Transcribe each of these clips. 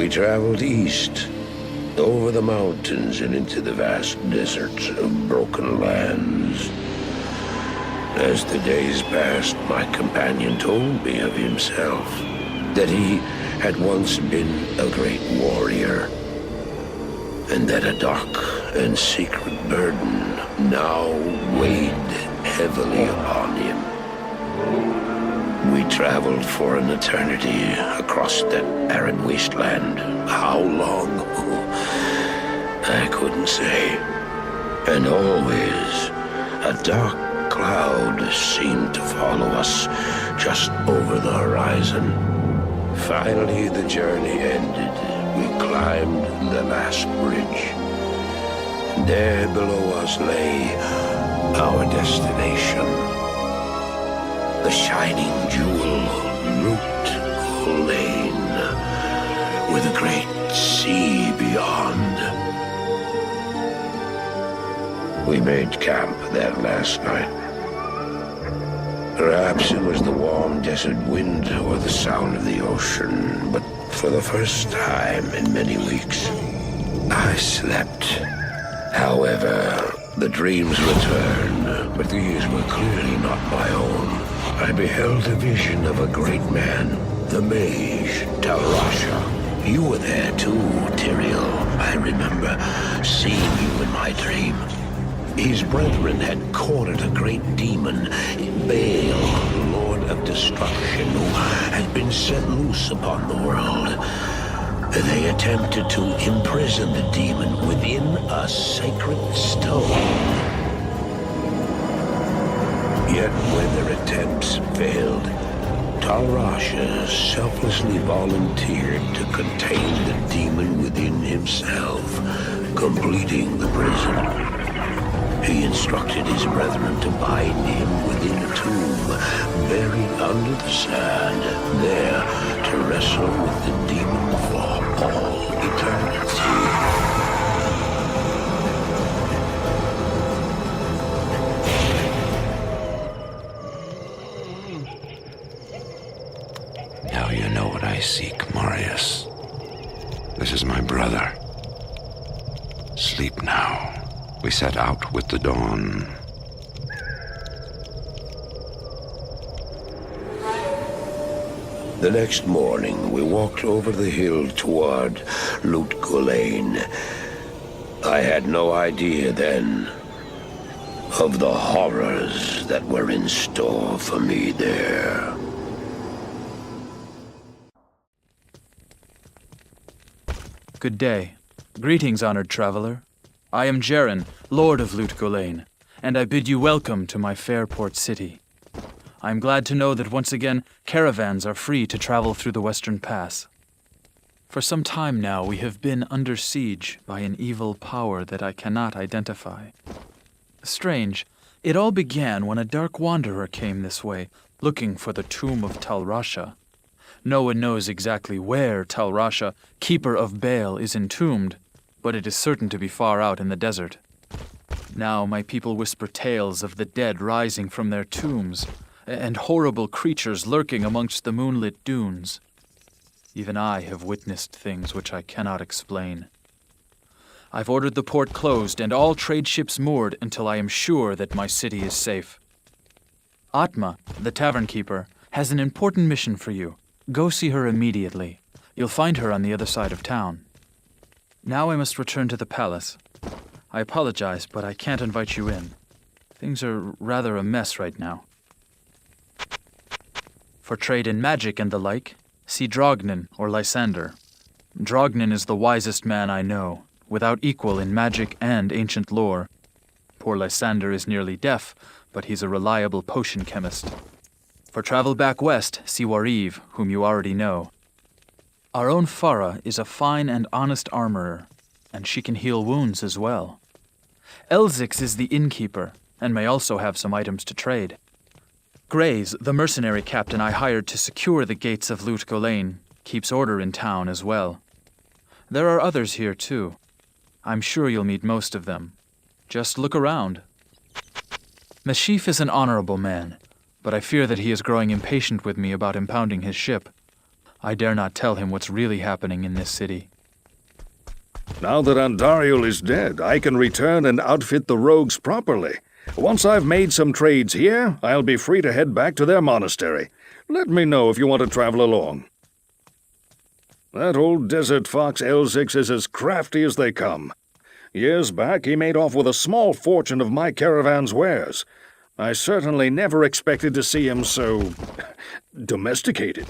We traveled east, over the mountains and into the vast deserts of broken lands. As the days passed, my companion told me of himself, that he had once been a great warrior, and that a dark and secret burden now weighed heavily upon him. We traveled for an eternity across that arid wasteland. How long? I couldn't say. And always, a dark cloud seemed to follow us just over the horizon. Finally, the journey ended. We climbed the last bridge. There below us lay our destination. The shining jewel, Loot Golem, with a great sea beyond. We made camp there last night. Perhaps it was the warm desert wind or the sound of the ocean, but for the first time in many weeks, I slept. However, the dreams returned, but these were clearly not my own. I beheld a vision of a great man, the mage, Talrasha. You were there too, Tyrael. I remember seeing you in my dream. His brethren had cornered a great demon, Baal, Lord of Destruction, who had been set loose upon the world. They attempted to imprison the demon within a sacred stone. Yet when their attempts failed, Talrasha selflessly volunteered to contain the demon within himself, completing the prison. He instructed his brethren to bind him within a tomb, buried under the sand, there to wrestle with the demon for all eternity. Now you know what I seek, Marius. This is my brother. Sleep now. We set out with the dawn. The next morning, we walked over the hill toward Loot Golem. I had no idea then of the horrors that were in store for me there. Good day. Greetings, honored traveler. I am Jaren, Lord of Loot Golem, and I bid you welcome to my fair port city. I am glad to know that once again, caravans are free to travel through the Western Pass. For some time now, we have been under siege by an evil power that I cannot identify. Strange, it all began when a dark wanderer came this way, looking for the tomb of Talrasha. No one knows exactly where Talrasha, keeper of Baal, is entombed, but it is certain to be far out in the desert. Now my people whisper tales of the dead rising from their tombs, and horrible creatures lurking amongst the moonlit dunes. Even I have witnessed things which I cannot explain. I've ordered the port closed and all trade ships moored until I am sure that my city is safe. Atma, the tavern keeper, has an important mission for you. Go see her immediately. You'll find her on the other side of town. Now I must return to the palace. I apologize, but I can't invite you in. Things are rather a mess right now. For trade in magic and the like, see Drognin or Lysander. Drognin is the wisest man I know, without equal in magic and ancient lore. Poor Lysander is nearly deaf, but he's a reliable potion chemist. For travel back west, see Wariv, whom you already know. Our own Farah is a fine and honest armorer, and she can heal wounds as well. Elzix is the innkeeper, and may also have some items to trade. Grays, the mercenary captain I hired to secure the gates of Loot Golem, keeps order in town as well. There are others here too. I'm sure you'll meet most of them. Just look around. Mashif is an honorable man, but I fear that he is growing impatient with me about impounding his ship. I dare not tell him what's really happening in this city. Now that Andariel is dead, I can return and outfit the rogues properly. Once I've made some trades here, I'll be free to head back to their monastery. Let me know if you want to travel along. That old desert fox L6 is as crafty as they come. Years back, he made off with a small fortune of my caravan's wares. I certainly never expected to see him so domesticated.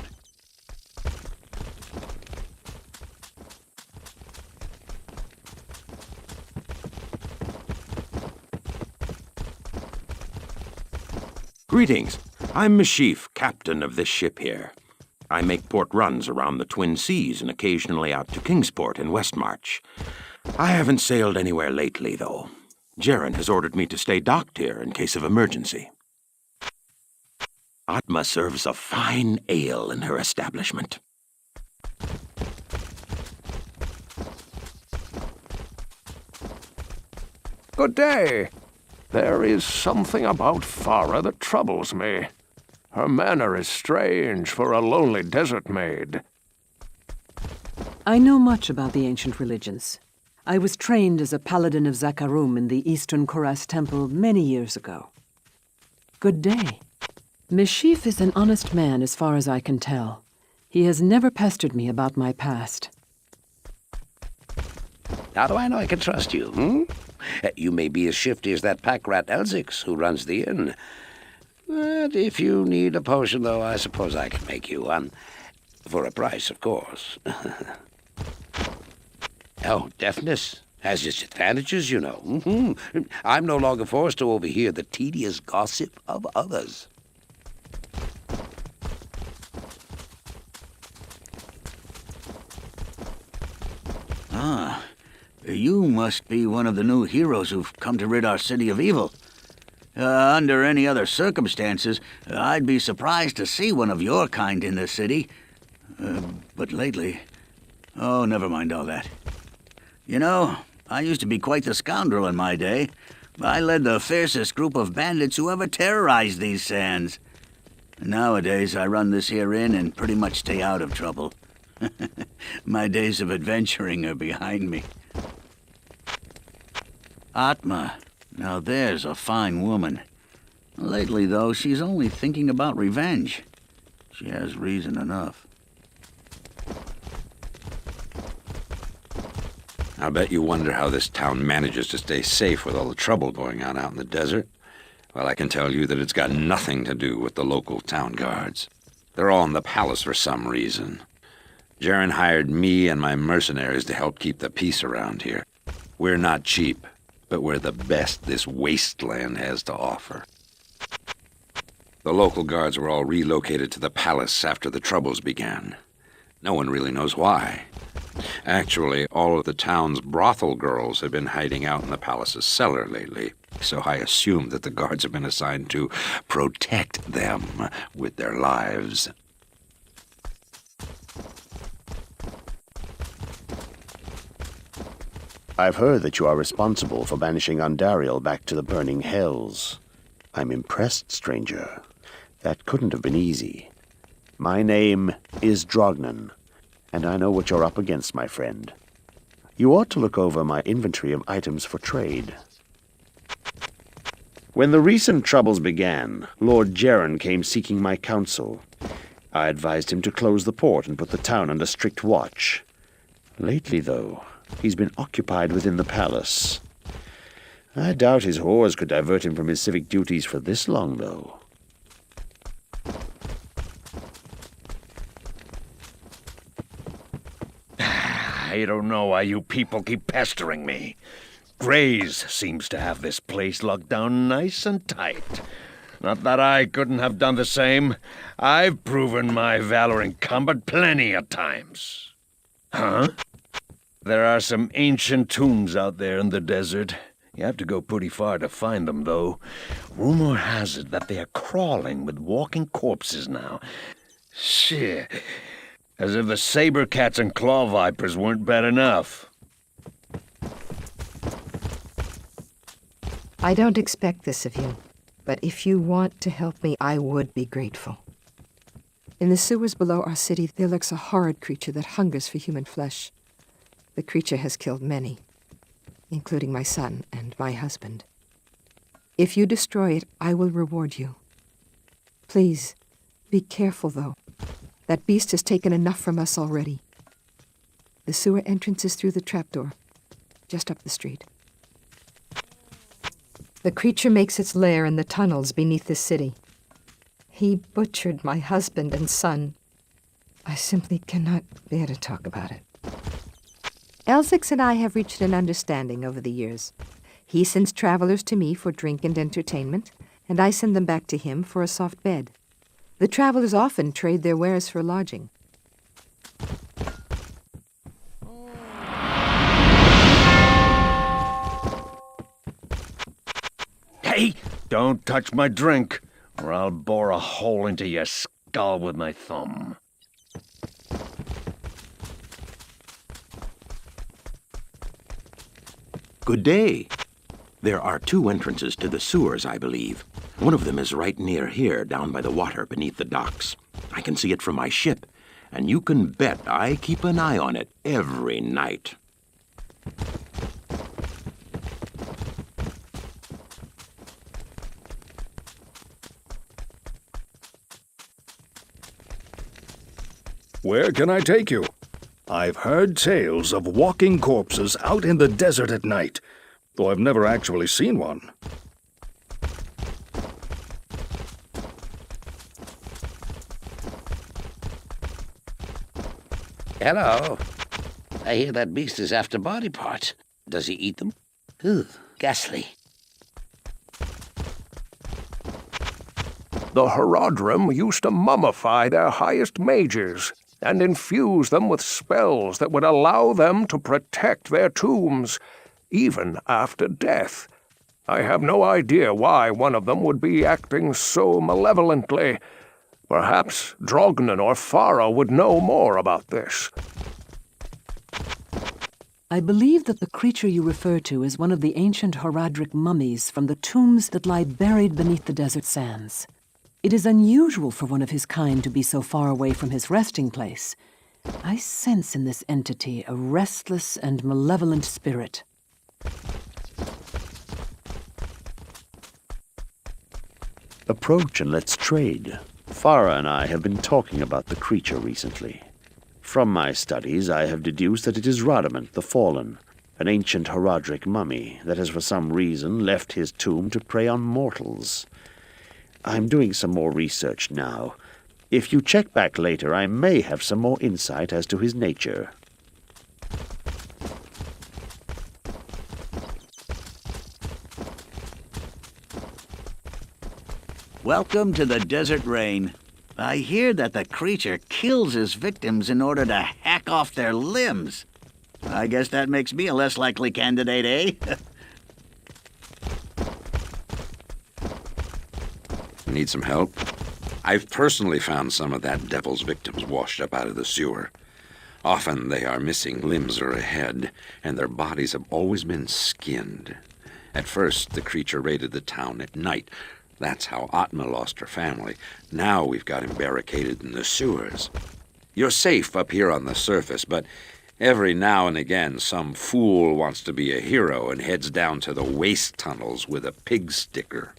Greetings. I'm Mashif, captain of this ship here. I make port runs around the Twin Seas and occasionally out to Kingsport in Westmarch. I haven't sailed anywhere lately, though. Jaren has ordered me to stay docked here in case of emergency. Atma serves a fine ale in her establishment. Good day. There is something about Farah that troubles me. Her manner is strange for a lonely desert maid. I know much about the ancient religions. I was trained as a paladin of Zakarum in the Eastern Koras Temple many years ago. Good day. Mashif is an honest man as far as I can tell. He has never pestered me about my past. How do I know I can trust you, You may be as shifty as that pack rat Elzix who runs the inn. But if you need a potion, though, I suppose I can make you one. For a price, of course. Oh, deafness has its advantages, you know. I'm no longer forced to overhear the tedious gossip of others. Ah, you must be one of the new heroes who've come to rid our city of evil. Under any other circumstances, I'd be surprised to see one of your kind in this city. But lately... Oh, never mind all that. You know, I used to be quite the scoundrel in my day. I led the fiercest group of bandits who ever terrorized these sands. Nowadays, I run this here inn and pretty much stay out of trouble. My days of adventuring are behind me. Atma, now there's a fine woman. Lately, though, she's only thinking about revenge. She has reason enough. I bet you wonder how this town manages to stay safe with all the trouble going on out in the desert. Well, I can tell you that it's got nothing to do with the local town guards. They're all in the palace for some reason. Jaren hired me and my mercenaries to help keep the peace around here. We're not cheap, but we're the best this wasteland has to offer. The local guards were all relocated to the palace after the troubles began. No one really knows why. Actually, all of the town's brothel girls have been hiding out in the palace's cellar lately, so I assume that the guards have been assigned to protect them with their lives. I've heard that you are responsible for banishing Andariel back to the burning hells. I'm impressed, stranger. That couldn't have been easy. My name is Drognan, and I know what you're up against, my friend. You ought to look over my inventory of items for trade. When the recent troubles began, Lord Jaren came seeking my counsel. I advised him to close the port and put the town under strict watch. Lately, though, he's been occupied within the palace. I doubt his whores could divert him from his civic duties for this long, though. I don't know why you people keep pestering me. Grays seems to have this place locked down nice and tight. Not that I couldn't have done the same. I've proven my valor in combat plenty of times. Huh? There are some ancient tombs out there in the desert. You have to go pretty far to find them, though. Rumor has it that they are crawling with walking corpses now. Shit. As if the saber cats and claw vipers weren't bad enough. I don't expect this of you, but if you want to help me, I would be grateful. In the sewers below our city, there lurks a horrid creature that hungers for human flesh. The creature has killed many, including my son and my husband. If you destroy it, I will reward you. Please, be careful, though. That beast has taken enough from us already. The sewer entrance is through the trapdoor, just up the street. The creature makes its lair in the tunnels beneath the city. He butchered my husband and son. I simply cannot bear to talk about it. Elsix and I have reached an understanding over the years. He sends travelers to me for drink and entertainment, and I send them back to him for a soft bed. The travelers often trade their wares for lodging. Hey, don't touch my drink, or I'll bore a hole into your skull with my thumb. Good day. There are 2 entrances to the sewers, I believe. One of them is right near here, down by the water beneath the docks. I can see it from my ship, and you can bet I keep an eye on it every night. Where can I take you? I've heard tales of walking corpses out in the desert at night, though I've never actually seen one. Hello. I hear that beast is after body parts. Does he eat them? Ugh, ghastly. The Herodrim used to mummify their highest mages and infuse them with spells that would allow them to protect their tombs, even after death. I have no idea why one of them would be acting so malevolently. Perhaps Drognan or Farah would know more about this. I believe that the creature you refer to is one of the ancient Horadric mummies from the tombs that lie buried beneath the desert sands. It is unusual for one of his kind to be so far away from his resting place. I sense in this entity a restless and malevolent spirit. Approach and let's trade. Farah and I have been talking about the creature recently. From my studies, I have deduced that it is Radamant the Fallen, an ancient Horadric mummy that has for some reason left his tomb to prey on mortals. I'm doing some more research now. If you check back later, I may have some more insight as to his nature. Welcome to the Desert Rain. I hear that the creature kills his victims in order to hack off their limbs. I guess that makes me a less likely candidate, eh? Need some help? I've personally found some of that devil's victims washed up out of the sewer. Often they are missing limbs or a head, and their bodies have always been skinned. At first, the creature raided the town at night. That's how Atma lost her family. Now we've got him barricaded in the sewers. You're safe up here on the surface, but every now and again some fool wants to be a hero and heads down to the waste tunnels with a pig sticker.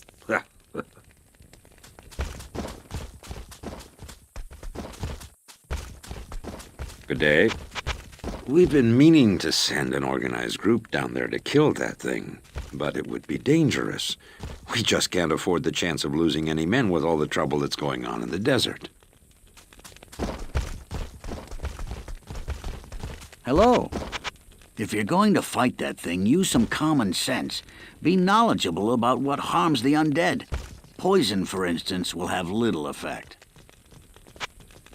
Good day. We've been meaning to send an organized group down there to kill that thing, but it would be dangerous. We just can't afford the chance of losing any men with all the trouble that's going on in the desert. Hello. If you're going to fight that thing, use some common sense. Be knowledgeable about what harms the undead. Poison, for instance, will have little effect.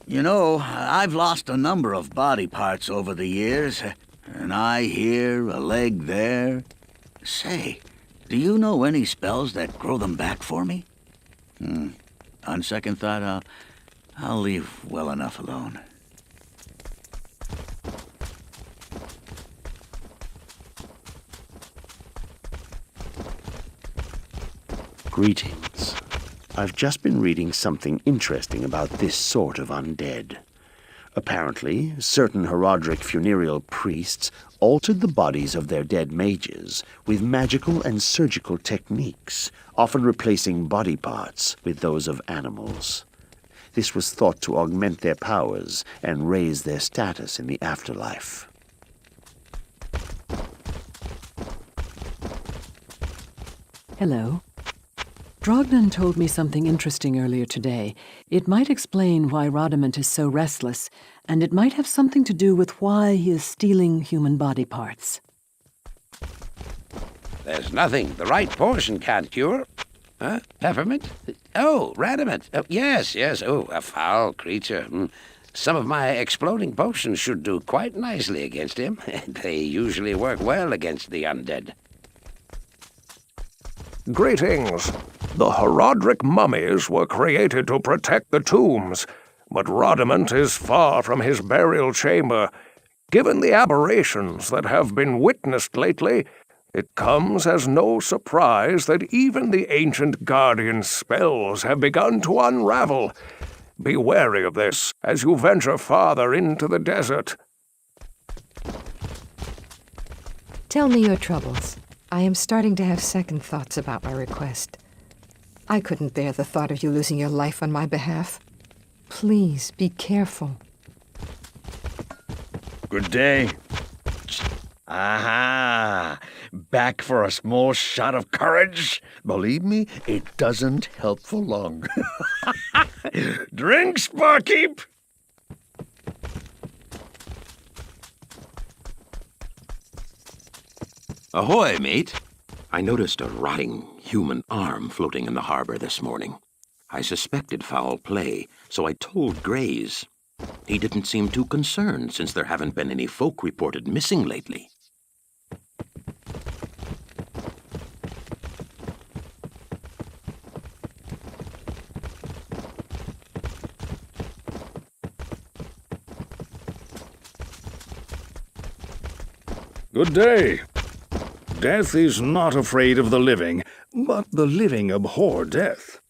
You know, I've lost a number of body parts over the years. An eye here, a leg there. Say, do you know any spells that grow them back for me? On second thought, I'll leave well enough alone. Greetings. I've just been reading something interesting about this sort of undead. Apparently, certain Herodric funereal priests altered the bodies of their dead mages with magical and surgical techniques, often replacing body parts with those of animals. This was thought to augment their powers and raise their status in the afterlife. Hello. Drognan told me something interesting earlier today. It might explain why Rodiment is so restless, and it might have something to do with why he is stealing human body parts. There's nothing the right potion can't cure. Huh? Peppermint? Oh, Radamant. Oh, yes. Oh, a foul creature. Some of my exploding potions should do quite nicely against him. They usually work well against the undead. Greetings. The Herodric mummies were created to protect the tombs, but Rodiment is far from his burial chamber. Given the aberrations that have been witnessed lately, it comes as no surprise that even the ancient Guardian's spells have begun to unravel. Be wary of this as you venture farther into the desert. Tell me your troubles. I am starting to have second thoughts about my request. I couldn't bear the thought of you losing your life on my behalf. Please, be careful. Good day. Aha! Back for a small shot of courage? Believe me, it doesn't help for long. Drinks, barkeep! Ahoy, mate. I noticed a rotting human arm floating in the harbor this morning. I suspected foul play, so I told Grays. He didn't seem too concerned since there haven't been any folk reported missing lately. Good day. Death is not afraid of the living, but the living abhor death.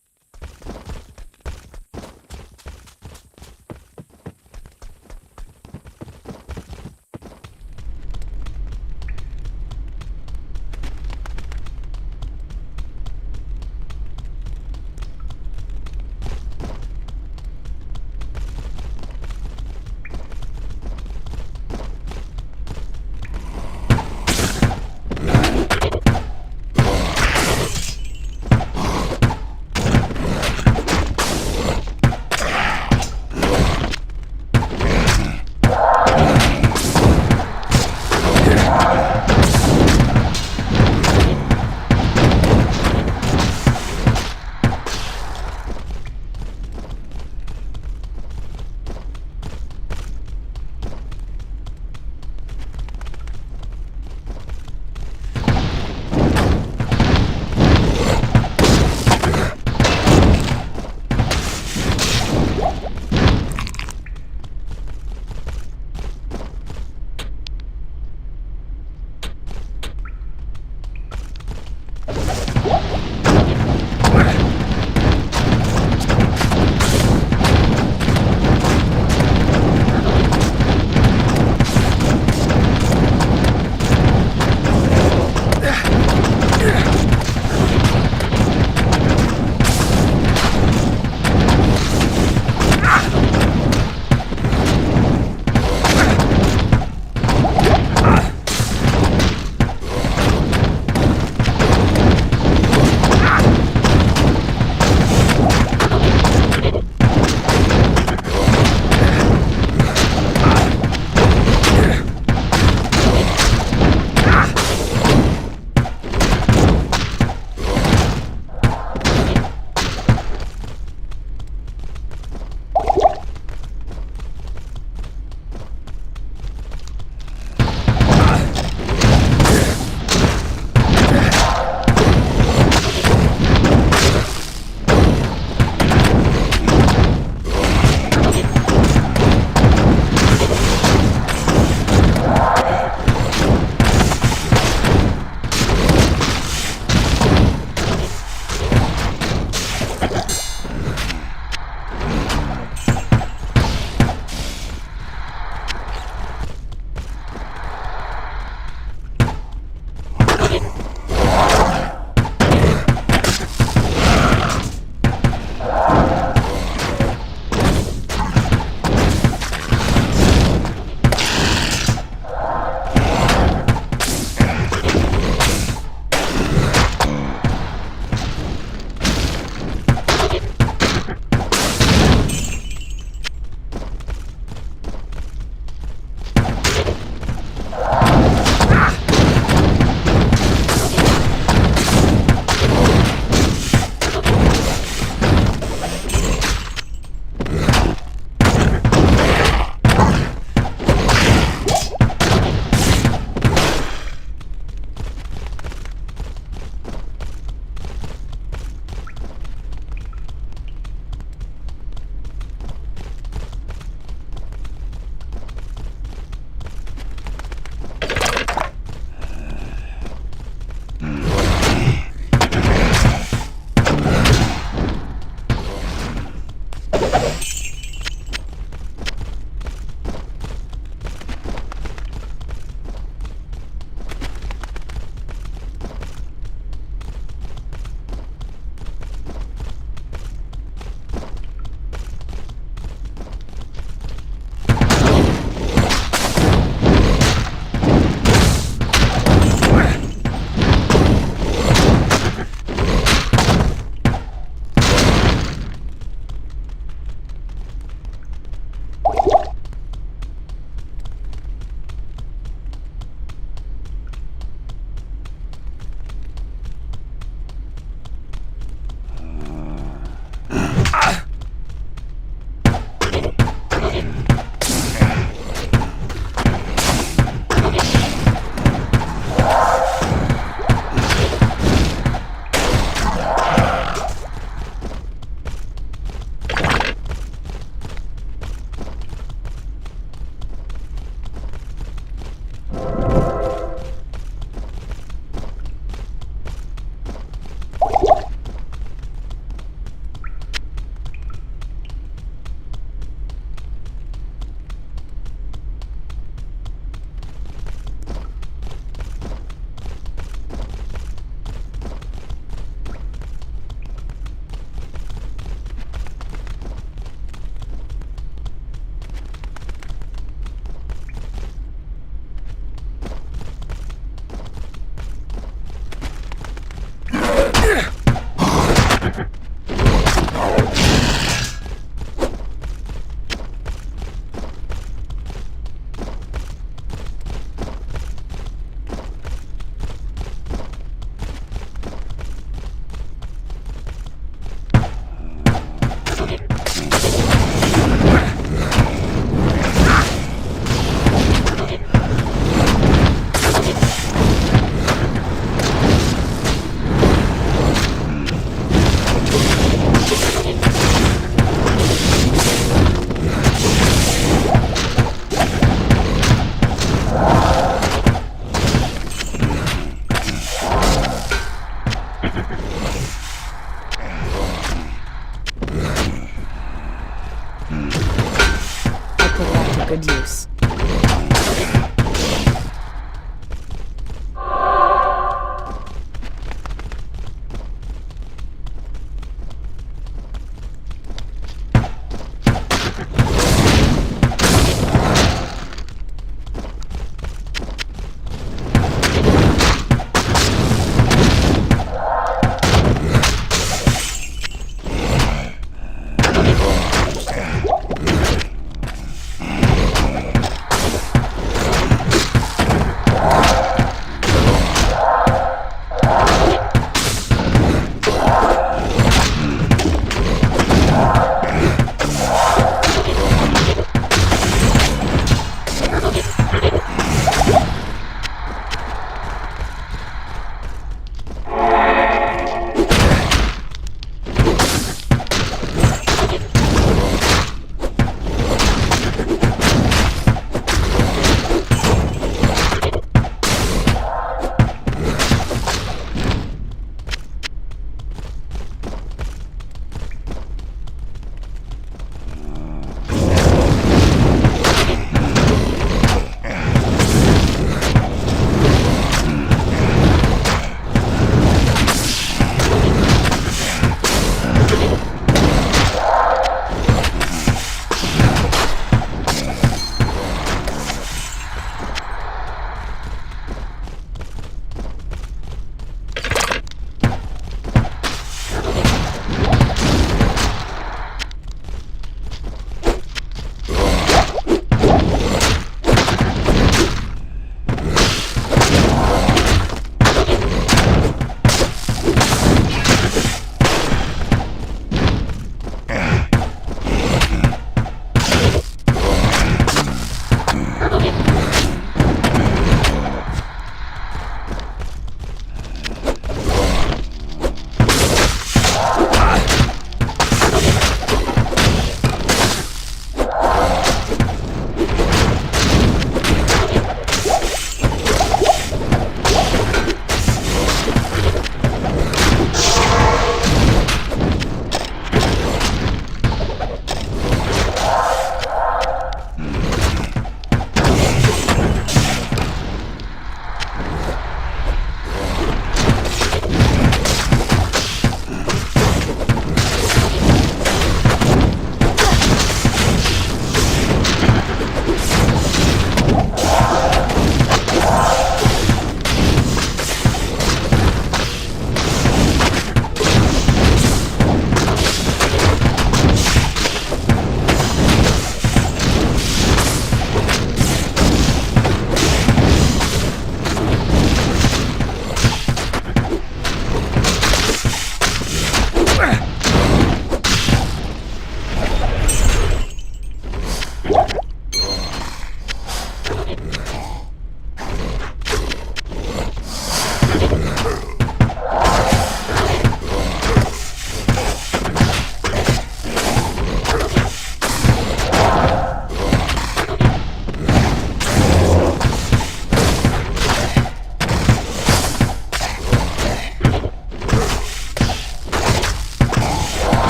good use.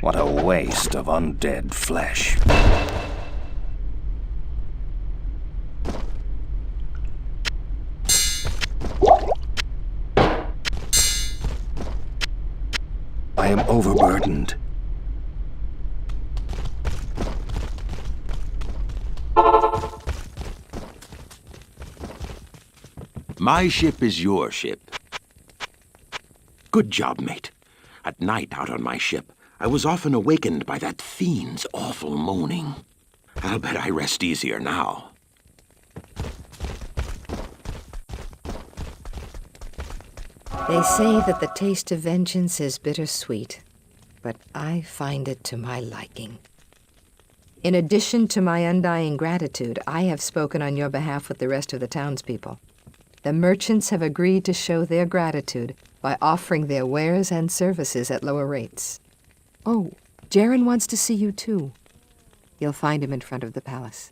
What a waste of undead flesh. I am overburdened. My ship is your ship. Good job, mate. At night out on my ship, I was often awakened by that fiend's awful moaning. I'll bet I rest easier now. They say that the taste of vengeance is bittersweet, but I find it to my liking. In addition to my undying gratitude, I have spoken on your behalf with the rest of the townspeople. The merchants have agreed to show their gratitude by offering their wares and services at lower rates. Oh, Jaren wants to see you too. You'll find him in front of the palace.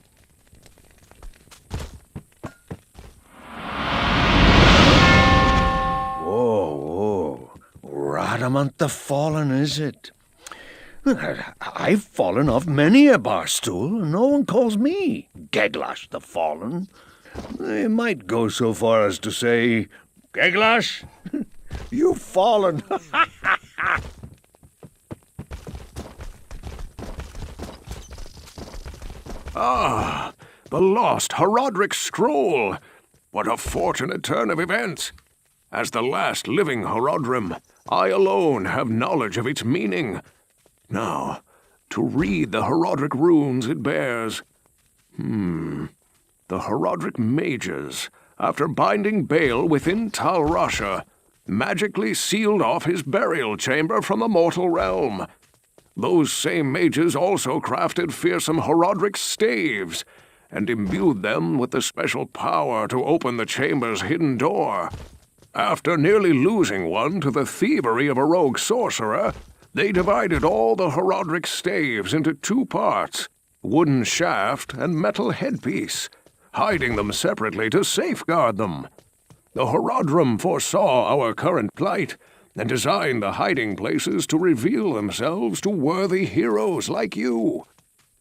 Whoa, Radamant the Fallen, is it? I've fallen off many a bar stool, and no one calls me Geglash the Fallen. They might go so far as to say, Geglash, you've fallen. Ah, the lost Horodric scroll! What a fortunate turn of events! As the last living Horodrim, I alone have knowledge of its meaning. Now, to read the Horodric runes it bears. The Horodric mages, after binding Baal within Tal Rasha, magically sealed off his burial chamber from the mortal realm. Those same mages also crafted fearsome Horodric staves, and imbued them with the special power to open the chamber's hidden door. After nearly losing one to the thievery of a rogue sorcerer, they divided all the Horodric staves into two parts, wooden shaft and metal headpiece, hiding them separately to safeguard them. The Horodrim foresaw our current plight, and designed the hiding places to reveal themselves to worthy heroes like you.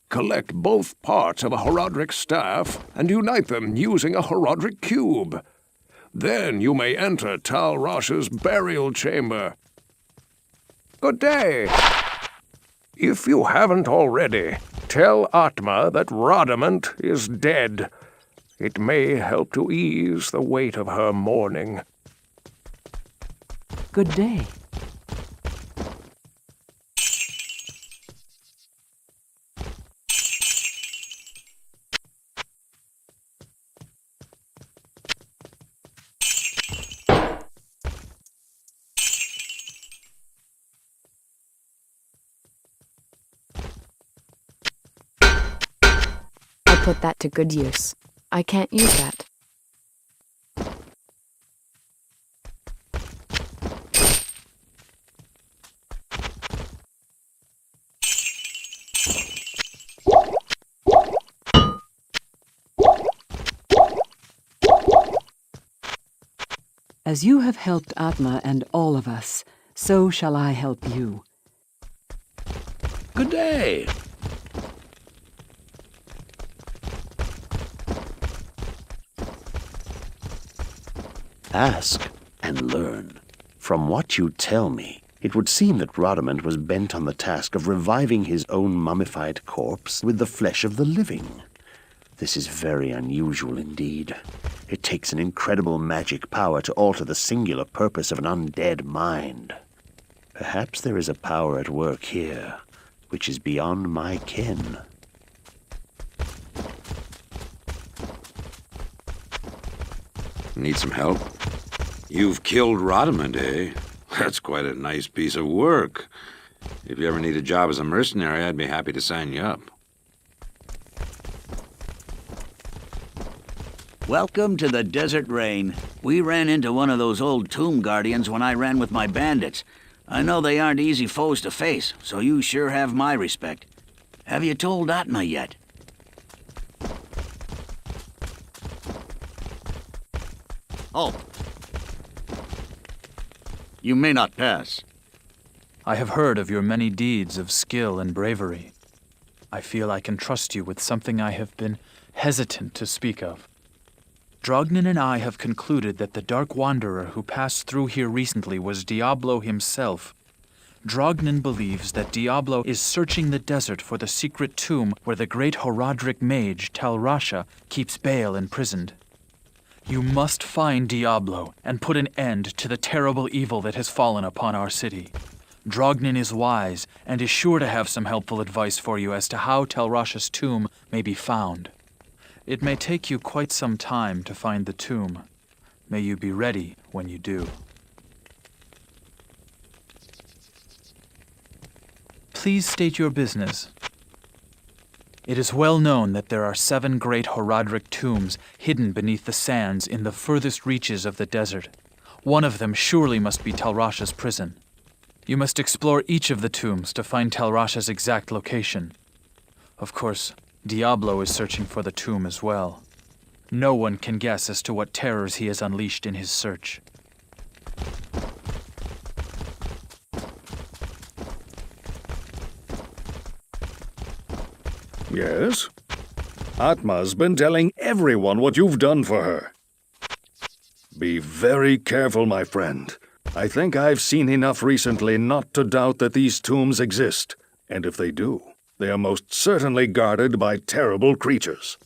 Collect both parts of a Horodric staff and unite them using a Horodric cube. Then you may enter Tal Rasha's burial chamber. Good day. If you haven't already, tell Atma that Radamant is dead. It may help to ease the weight of her mourning. Good day. I'll put that to good use. I can't use that. As you have helped Atma and all of us, so shall I help you. Good day. Ask and learn. From what you tell me, it would seem that Radamant was bent on the task of reviving his own mummified corpse with the flesh of the living. This is very unusual indeed. It takes an incredible magic power to alter the singular purpose of an undead mind. Perhaps there is a power at work here, which is beyond my ken. Need some help? You've killed Radamant, eh? That's quite a nice piece of work. If you ever need a job as a mercenary, I'd be happy to sign you up. Welcome to the Desert Rain. We ran into one of those old tomb guardians when I ran with my bandits. I know they aren't easy foes to face, so you sure have my respect. Have you told Atma yet? Oh. You may not pass. I have heard of your many deeds of skill and bravery. I feel I can trust you with something I have been hesitant to speak of. Drognin and I have concluded that the Dark Wanderer who passed through here recently was Diablo himself. Drognin believes that Diablo is searching the desert for the secret tomb where the great Horodric mage Tal Rasha keeps Baal imprisoned. You must find Diablo and put an end to the terrible evil that has fallen upon our city. Drognin is wise and is sure to have some helpful advice for you as to how Tal Rasha's tomb may be found. It may take you quite some time to find the tomb. May you be ready when you do. Please state your business. It is well known that there are 7 great Horadric tombs hidden beneath the sands in the furthest reaches of the desert. One of them surely must be Talrasha's prison. You must explore each of the tombs to find Talrasha's exact location. Of course, Diablo is searching for the tomb as well. No one can guess as to what terrors he has unleashed in his search. Yes? Atma's been telling everyone what you've done for her. Be very careful, my friend. I think I've seen enough recently not to doubt that these tombs exist, and if they do, they are most certainly guarded by terrible creatures.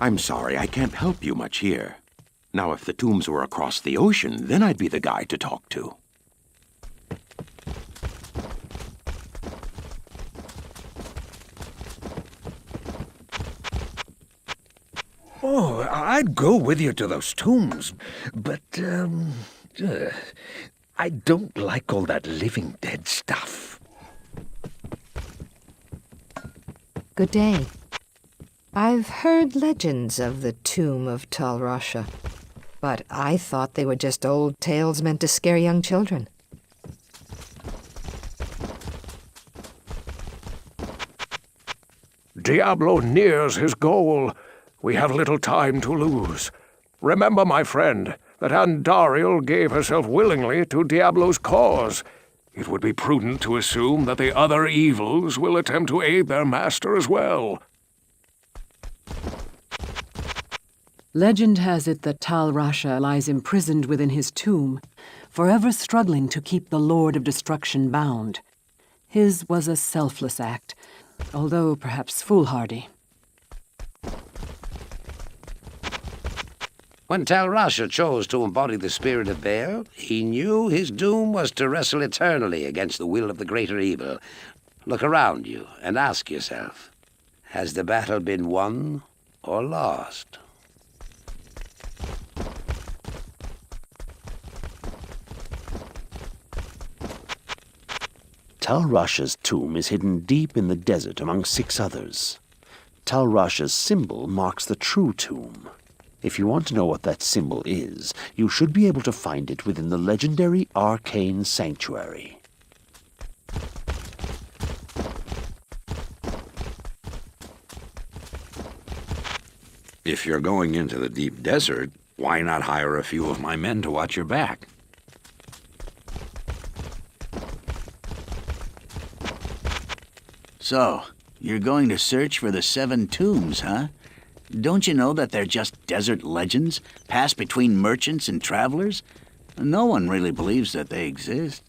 I'm sorry, I can't help you much here. Now, if the tombs were across the ocean, then I'd be the guy to talk to. Oh, I'd go with you to those tombs, but, I don't like all that living dead stuff. Good day. I've heard legends of the tomb of Talrasha, but I thought they were just old tales meant to scare young children. Diablo nears his goal. We have little time to lose. Remember, my friend, that Andariel gave herself willingly to Diablo's cause. It would be prudent to assume that the other evils will attempt to aid their master as well. Legend has it that Talrasha lies imprisoned within his tomb, forever struggling to keep the Lord of Destruction bound. His was a selfless act, although perhaps foolhardy. When Talrasha chose to embody the spirit of Baal, he knew his doom was to wrestle eternally against the will of the greater evil. Look around you and ask yourself, has the battle been won or lost? Talrasha's tomb is hidden deep in the desert among 6 others. Talrasha's symbol marks the true tomb. If you want to know what that symbol is, you should be able to find it within the legendary Arcane Sanctuary. If you're going into the deep desert, why not hire a few of my men to watch your back? So, you're going to search for the 7 tombs, huh? Don't you know that they're just desert legends, passed between merchants and travelers? No one really believes that they exist.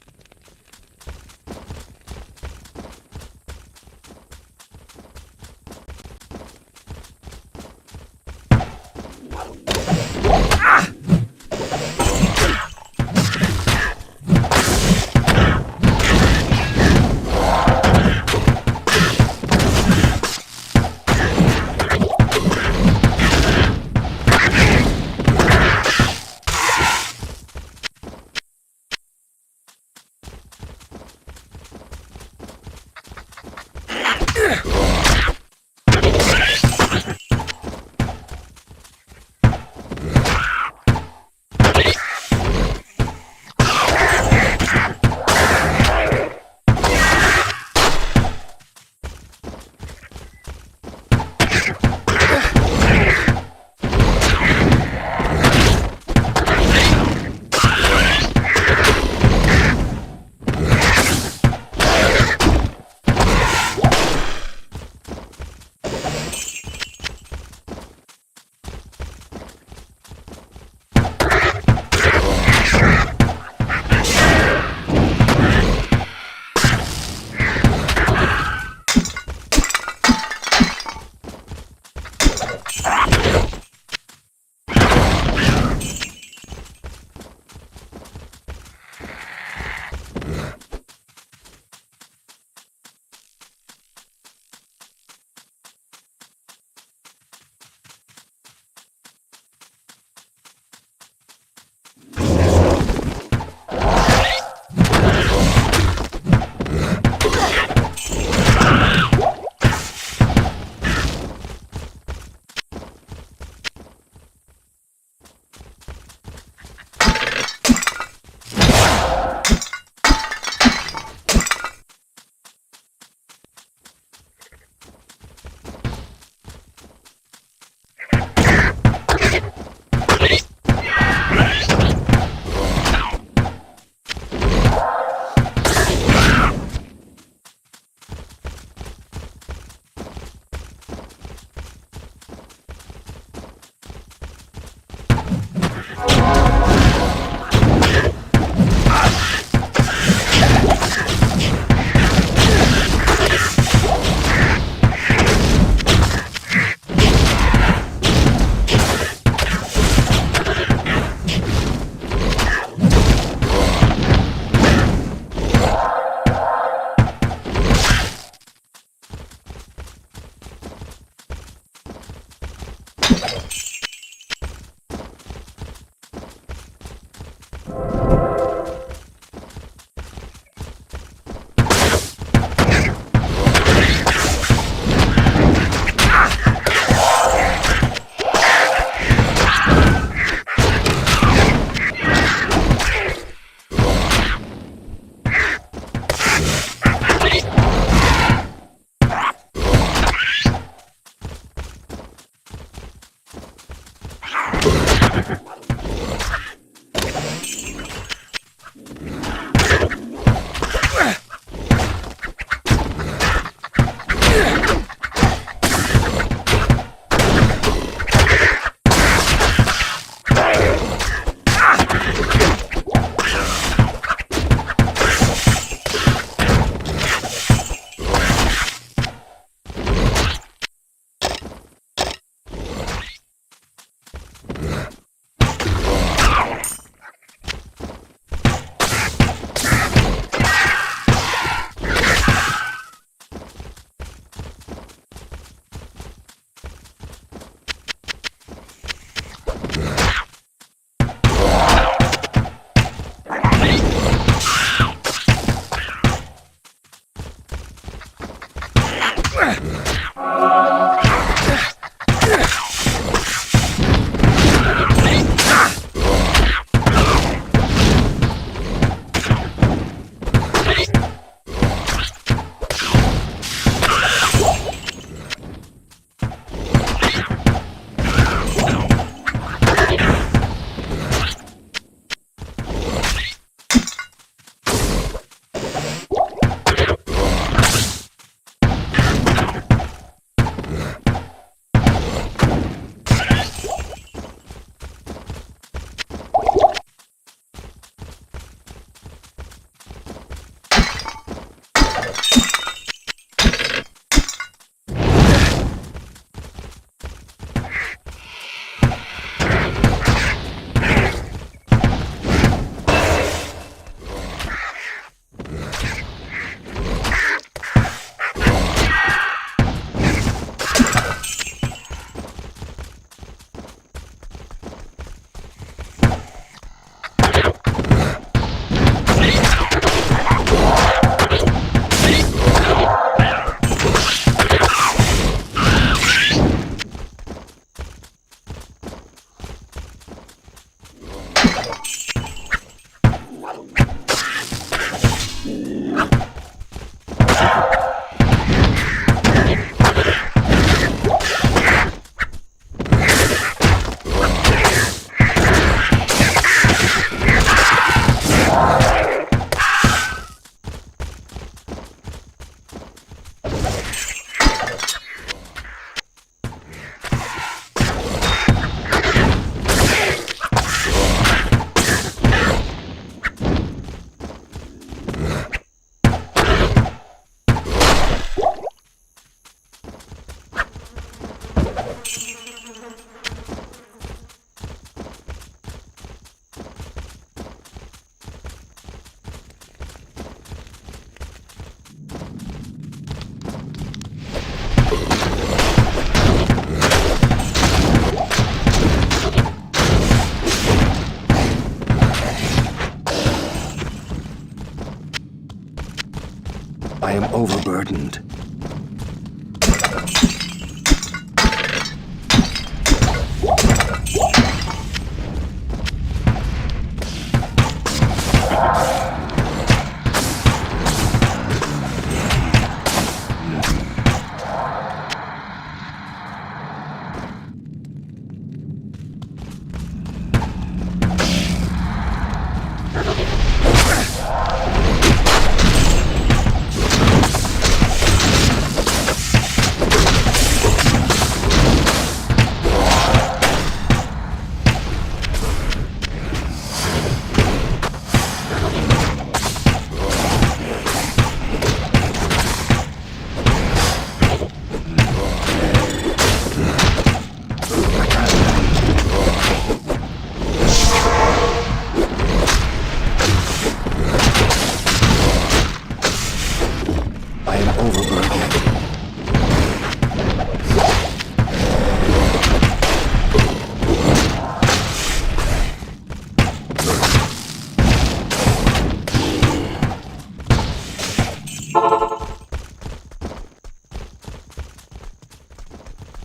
I am overburdened.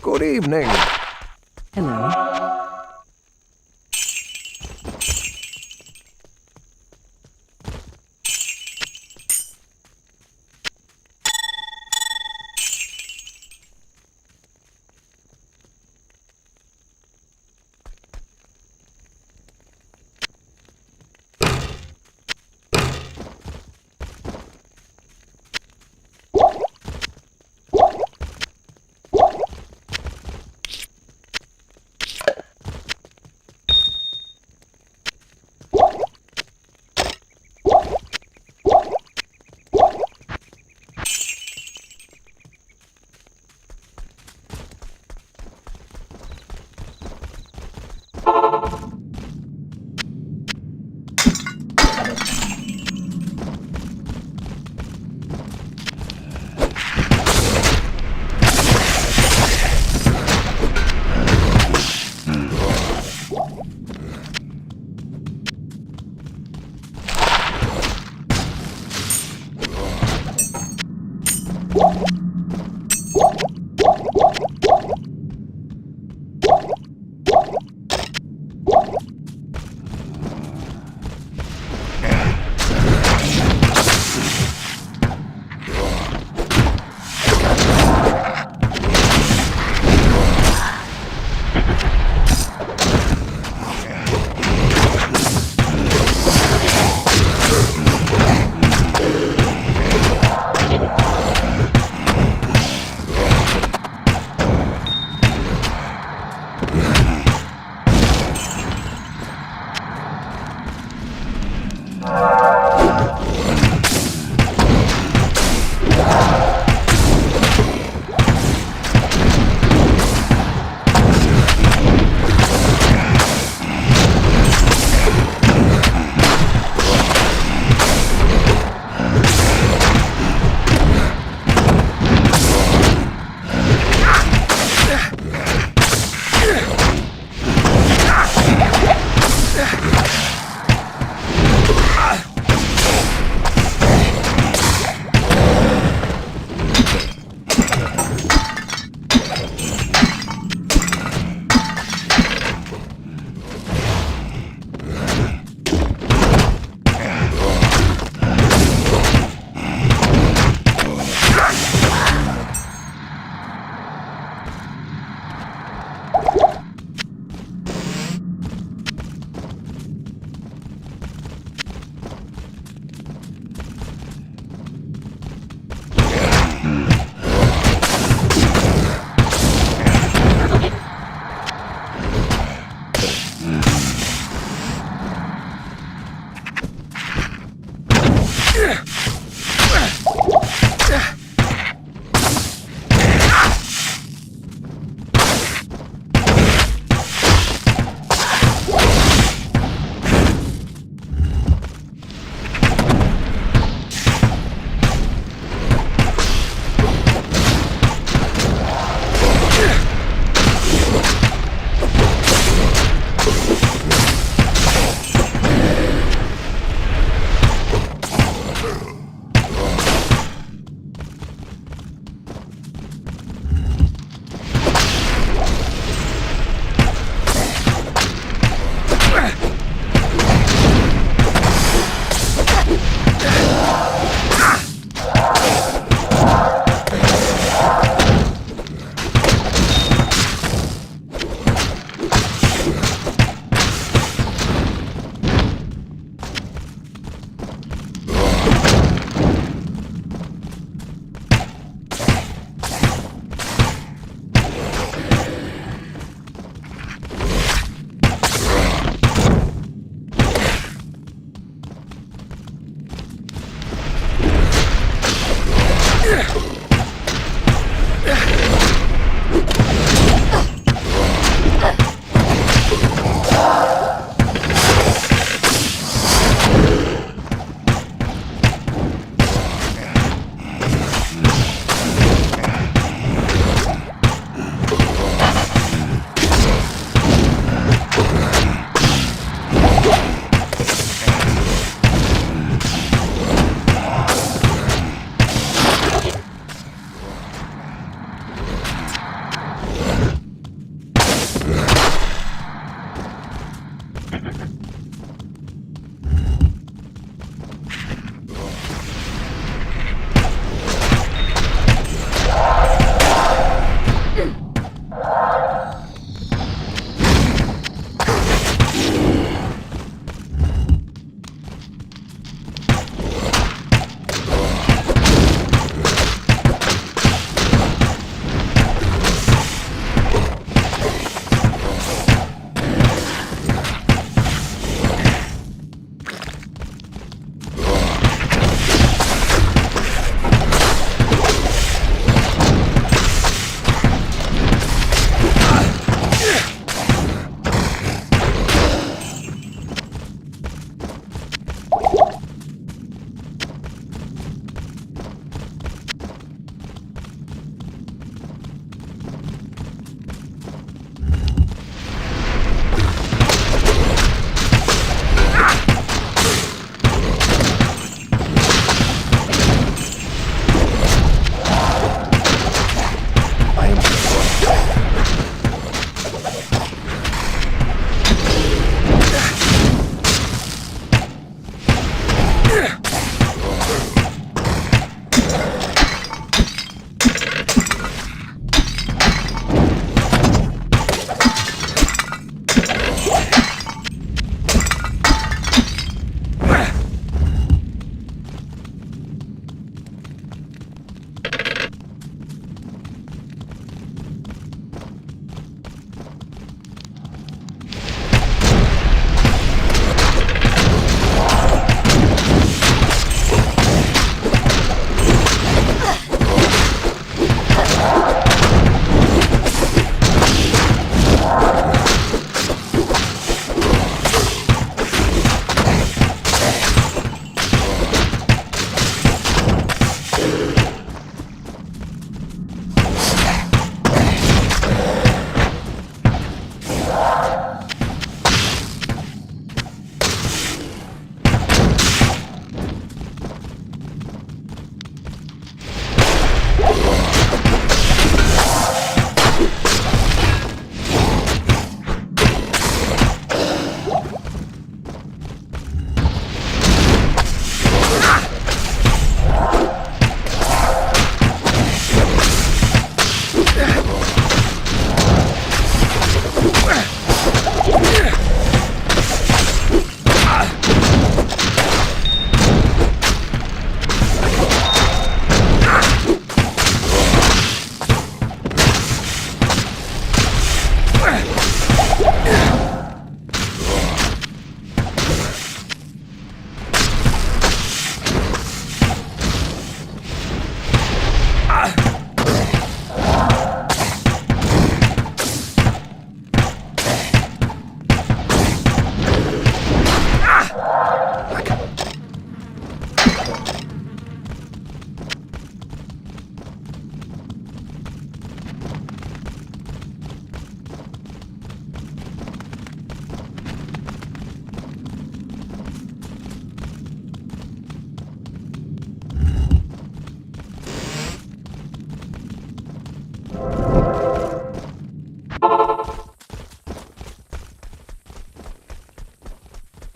Good evening. Hello.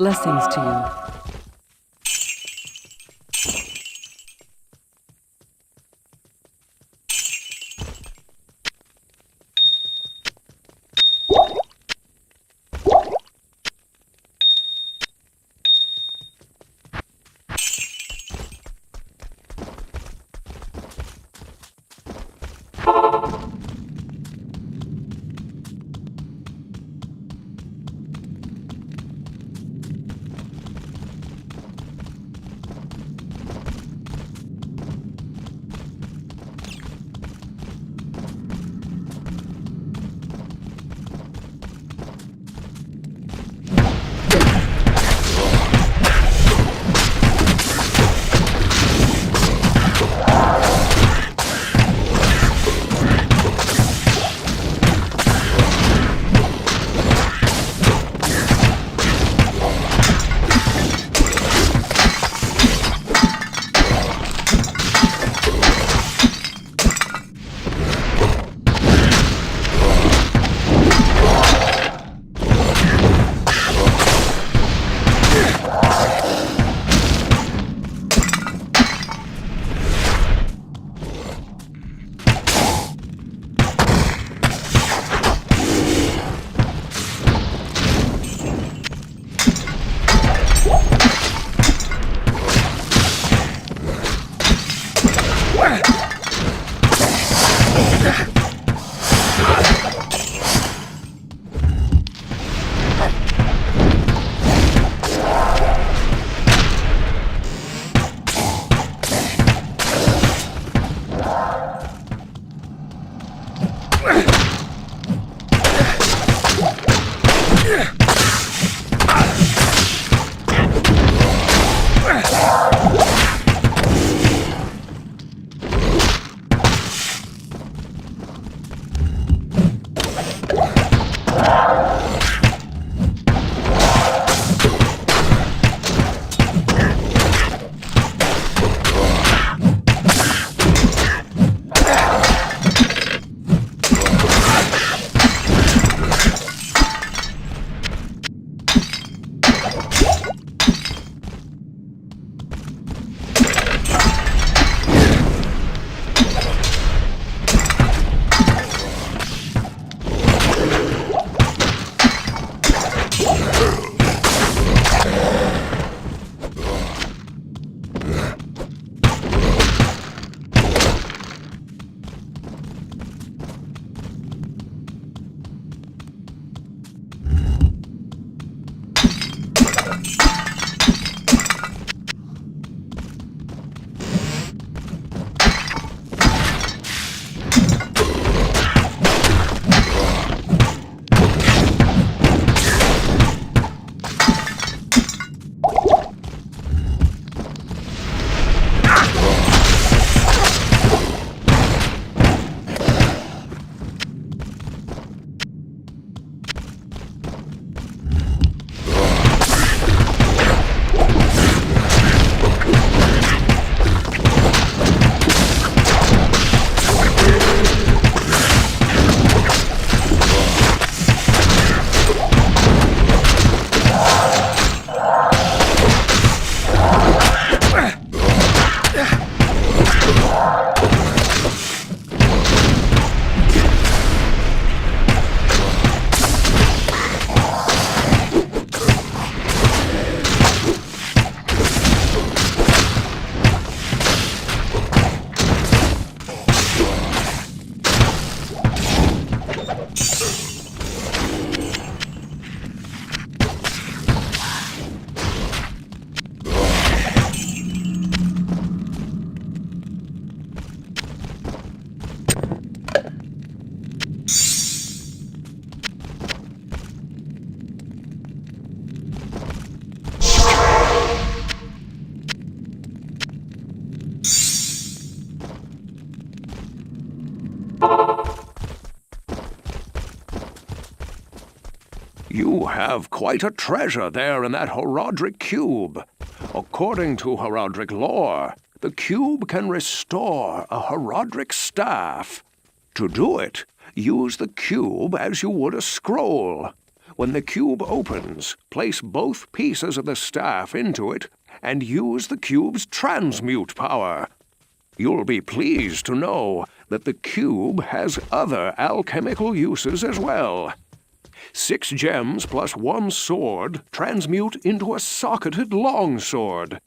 Blessings to you. You have quite a treasure there in that Horadric cube. According to Horadric lore, the cube can restore a Horadric staff. To do it, use the cube as you would a scroll. When the cube opens, place both pieces of the staff into it and use the cube's transmute power. You'll be pleased to know that the cube has other alchemical uses as well. 6 gems plus 1 sword transmute into a socketed longsword.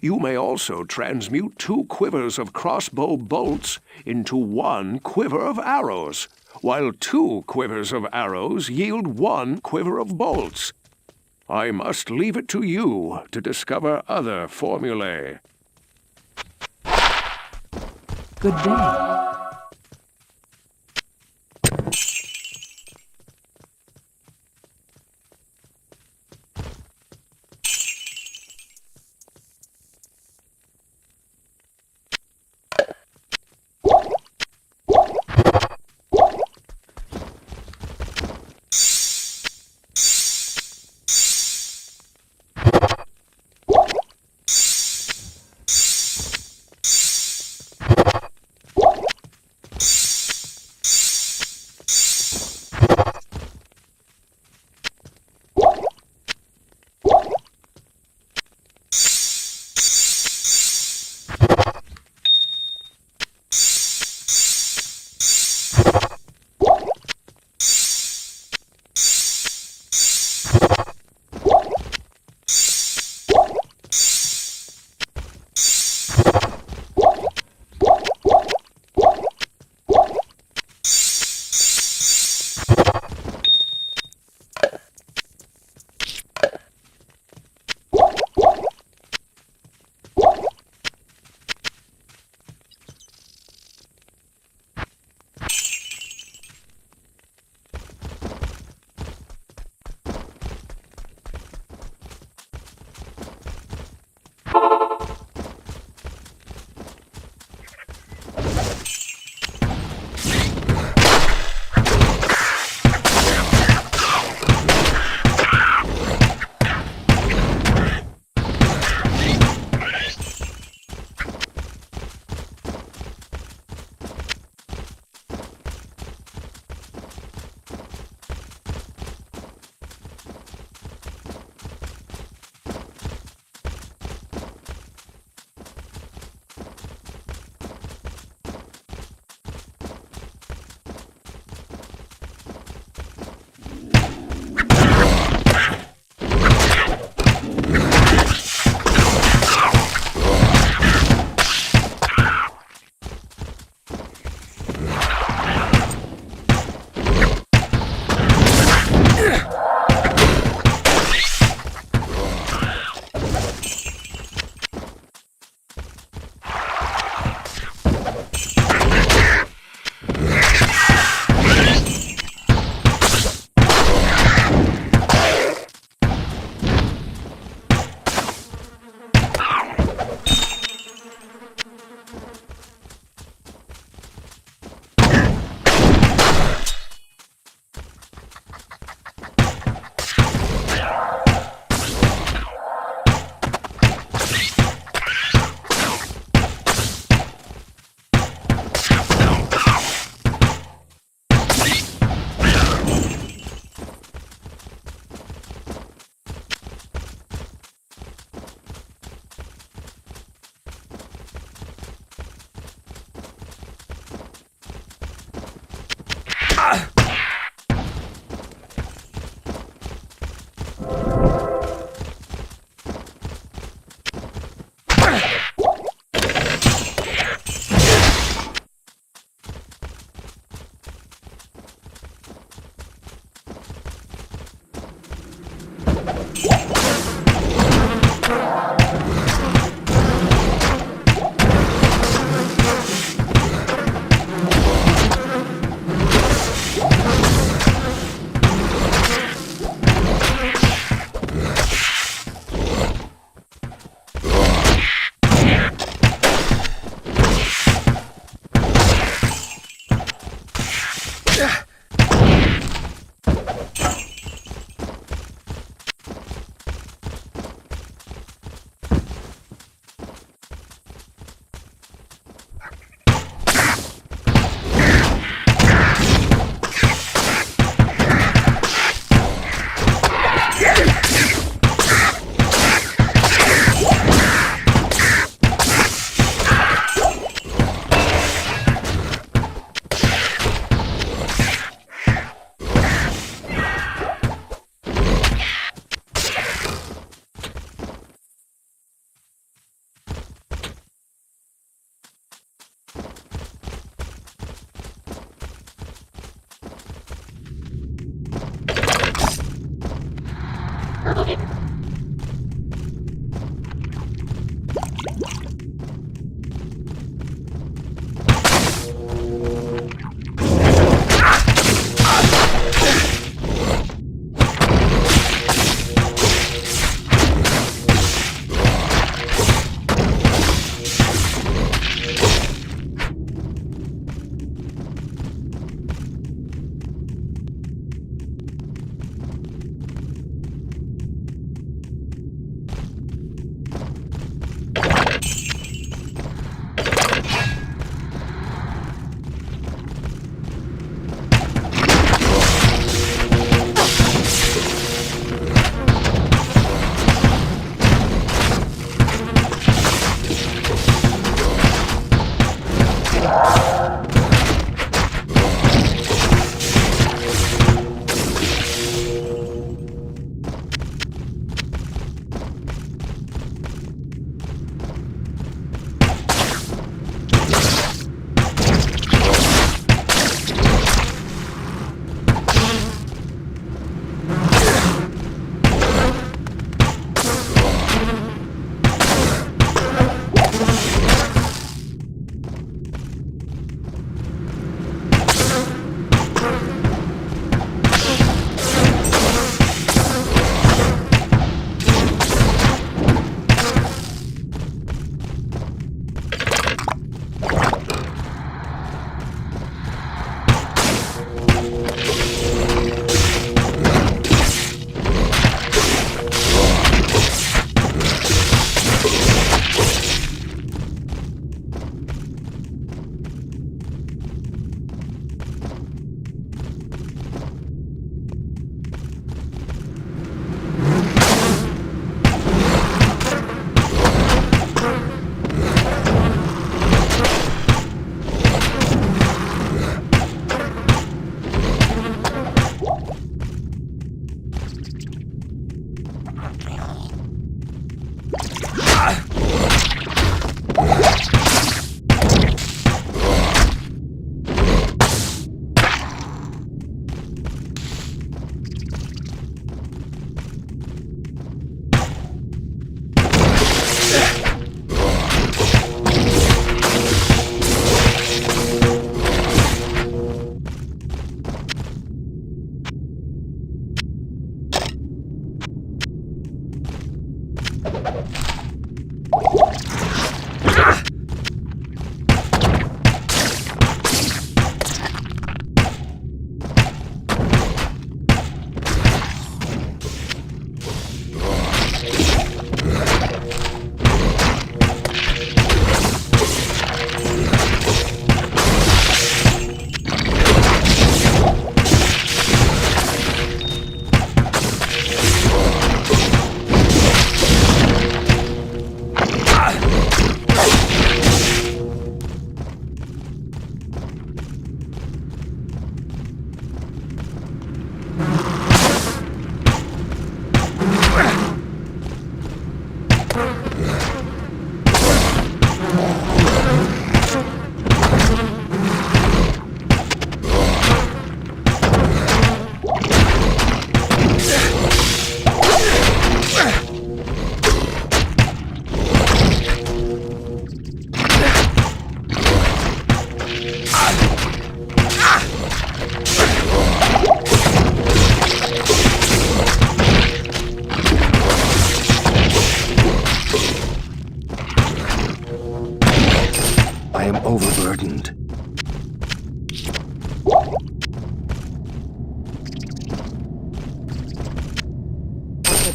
You may also transmute 2 quivers of crossbow bolts into 1 quiver of arrows, while 2 quivers of arrows yield 1 quiver of bolts. I must leave it to you to discover other formulae. Good day.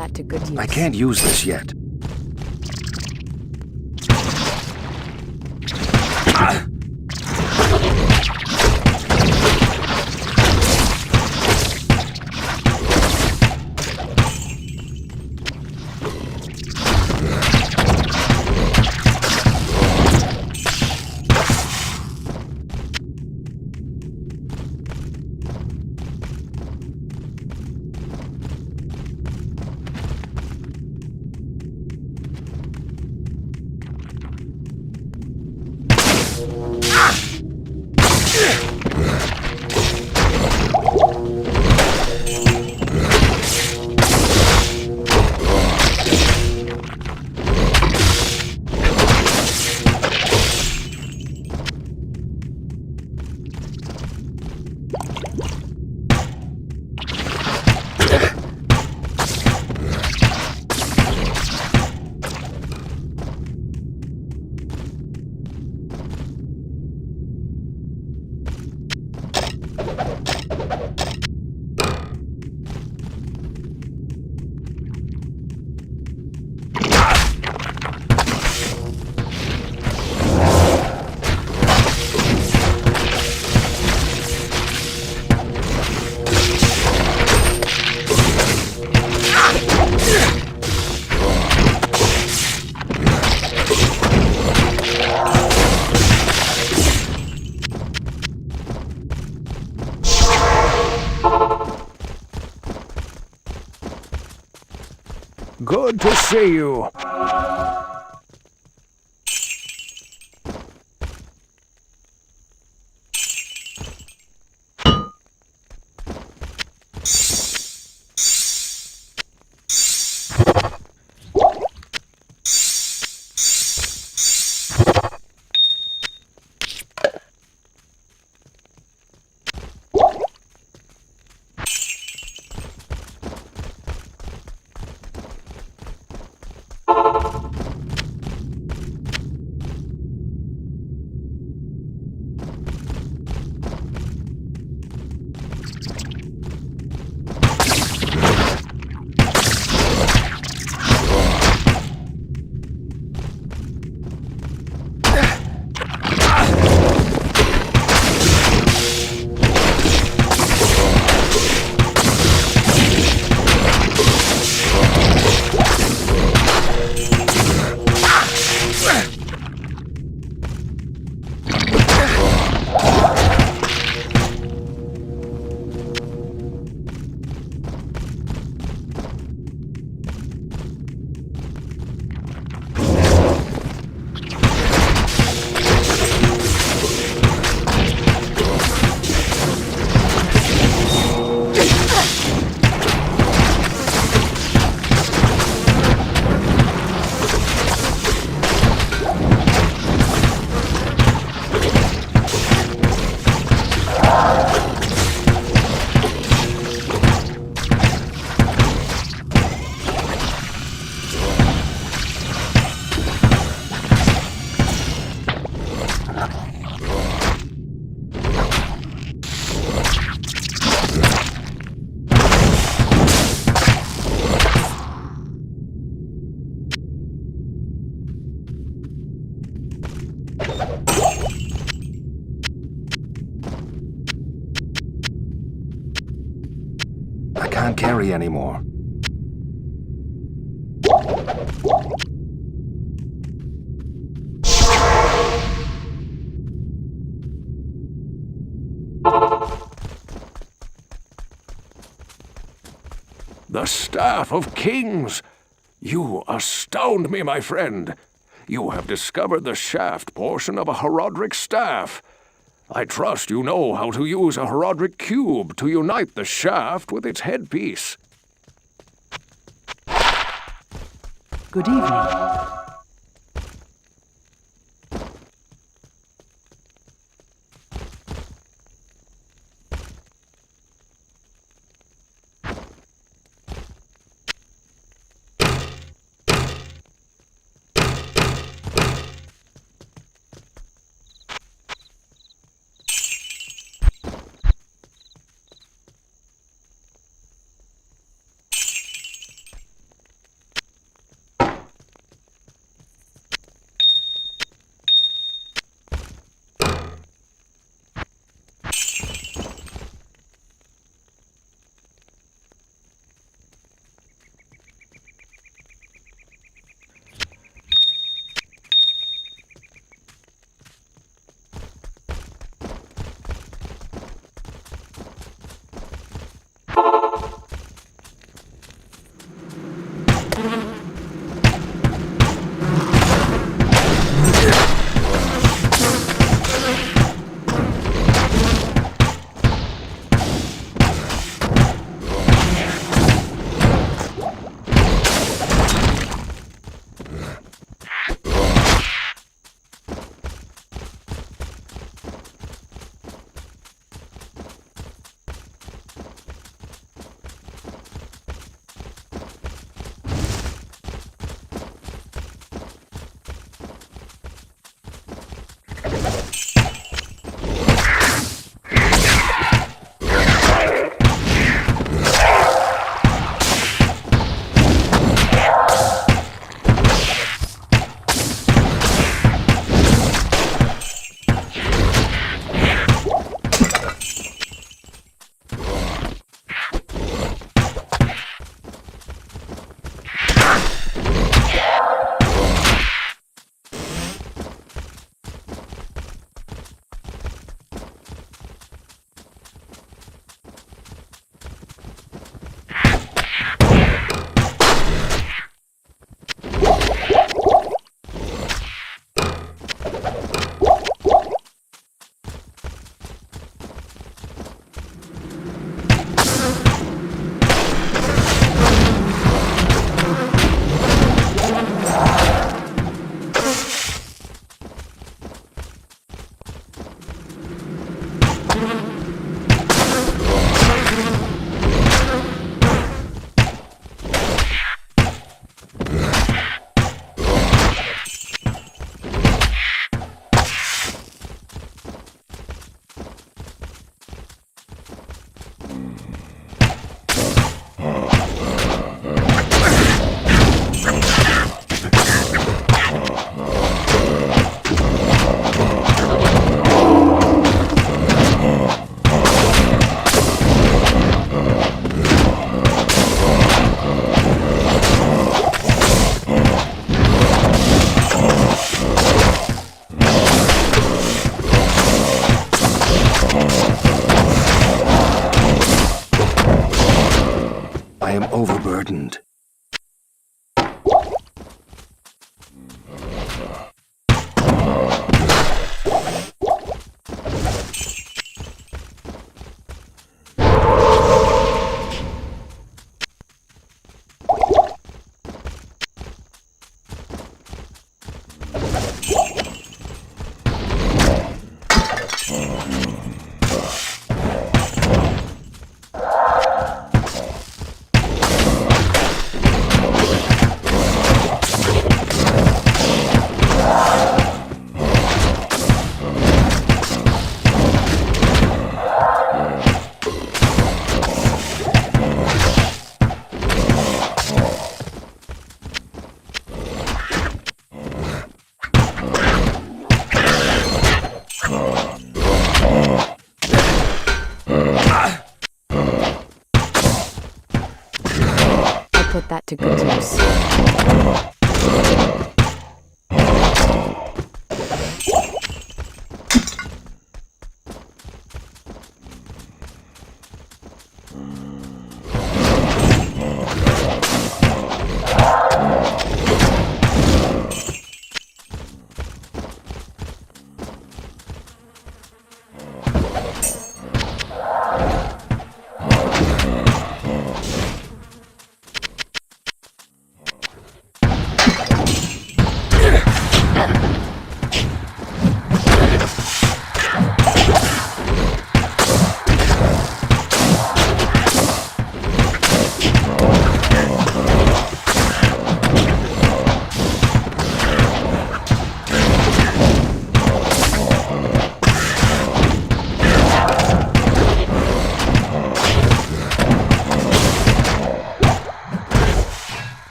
that to good use. I can't use this yet. Good to see you. I can't carry anymore. The Staff of Kings! You astound me, my friend. You have discovered the shaft portion of a Herodric staff. I trust you know how to use a Herodric cube to unite the shaft with its headpiece. Good evening. I am overburdened. Put that to good use.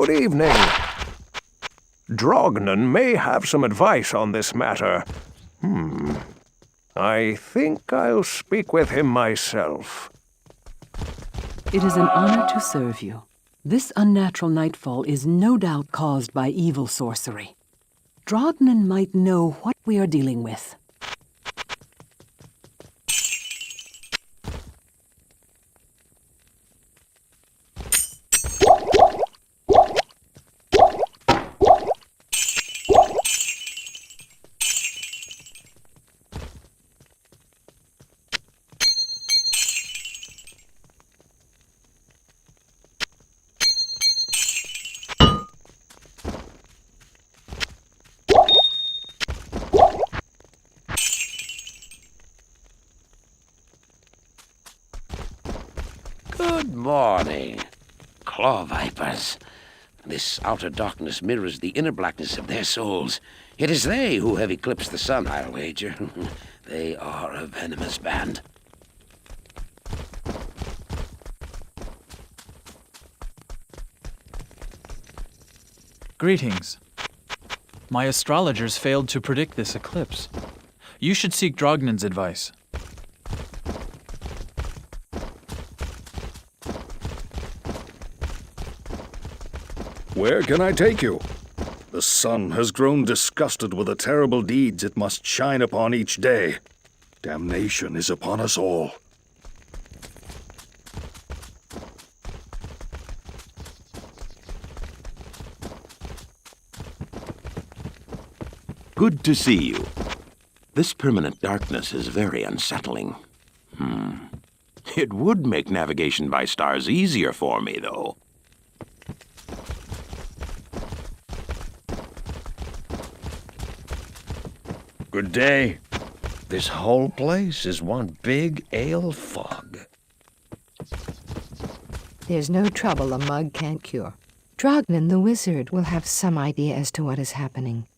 Good evening. Drognan may have some advice on this matter. I think I'll speak with him myself. It is an honor to serve you. This unnatural nightfall is no doubt caused by evil sorcery. Drognan might know what we are dealing with. Good morning, claw vipers. This outer darkness mirrors the inner blackness of their souls. It is they who have eclipsed the sun, I'll wager. They are a venomous band. Greetings. My astrologers failed to predict this eclipse. You should seek Drognan's advice. Where can I take you? The sun has grown disgusted with the terrible deeds it must shine upon each day. Damnation is upon us all. Good to see you. This permanent darkness is very unsettling. It would make navigation by stars easier for me, though. Good day. This whole place is one big ale fog. There's no trouble a mug can't cure. Drognan the wizard will have some idea as to what is happening.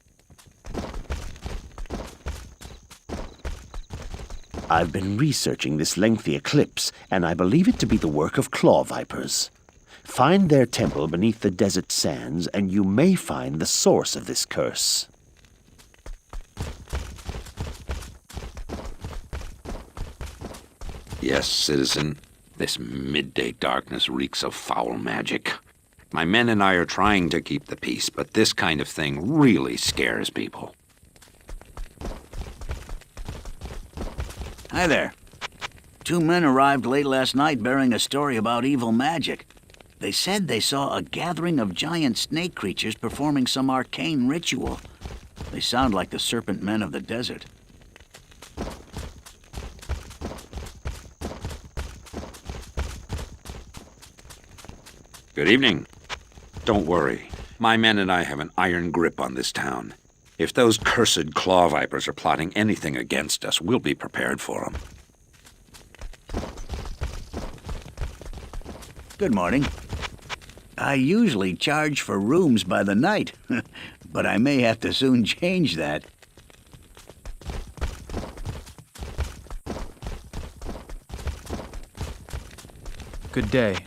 I've been researching this lengthy eclipse, and I believe it to be the work of claw vipers. Find their temple beneath the desert sands, and you may find the source of this curse. Yes, citizen. This midday darkness reeks of foul magic. My men and I are trying to keep the peace, but this kind of thing really scares people. Hi there. 2 men arrived late last night bearing a story about evil magic. They said they saw a gathering of giant snake creatures performing some arcane ritual. They sound like the serpent men of the desert. Good evening. Don't worry. My men and I have an iron grip on this town. If those cursed claw vipers are plotting anything against us, we'll be prepared for them. Good morning. I usually charge for rooms by the night, but I may have to soon change that. Good day.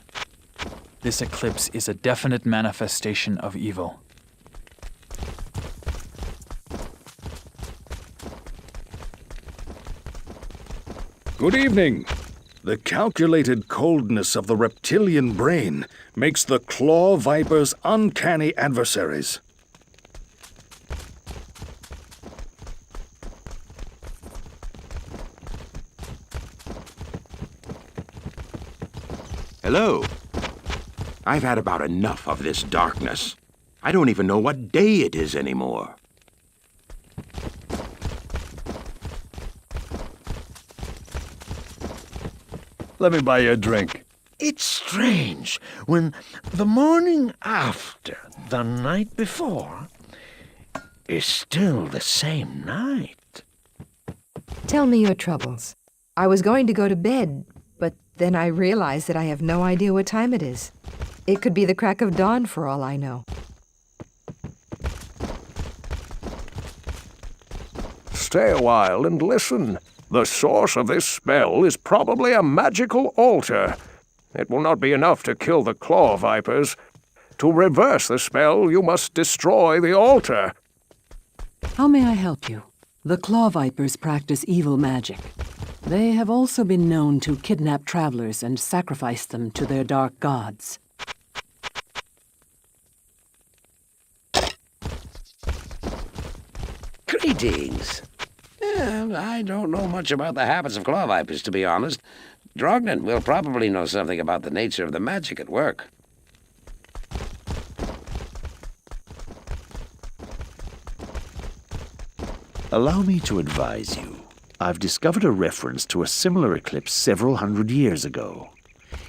This eclipse is a definite manifestation of evil. Good evening. The calculated coldness of the reptilian brain makes the claw vipers uncanny adversaries. Hello. I've had about enough of this darkness. I don't even know what day it is anymore. Let me buy you a drink. It's strange when the morning after the night before is still the same night. Tell me your troubles. I was going to go to bed, but then I realized that I have no idea what time it is. It could be the crack of dawn for all I know. Stay a while and listen. The source of this spell is probably a magical altar. It will not be enough to kill the claw vipers. To reverse the spell, you must destroy the altar. How may I help you? The Claw Vipers practice evil magic. They have also been known to kidnap travelers and sacrifice them to their dark gods. Greetings. I don't know much about the habits of claw vipers, to be honest. Drognan will probably know something about the nature of the magic at work. Allow me to advise you. I've discovered a reference to a similar eclipse several hundred years ago.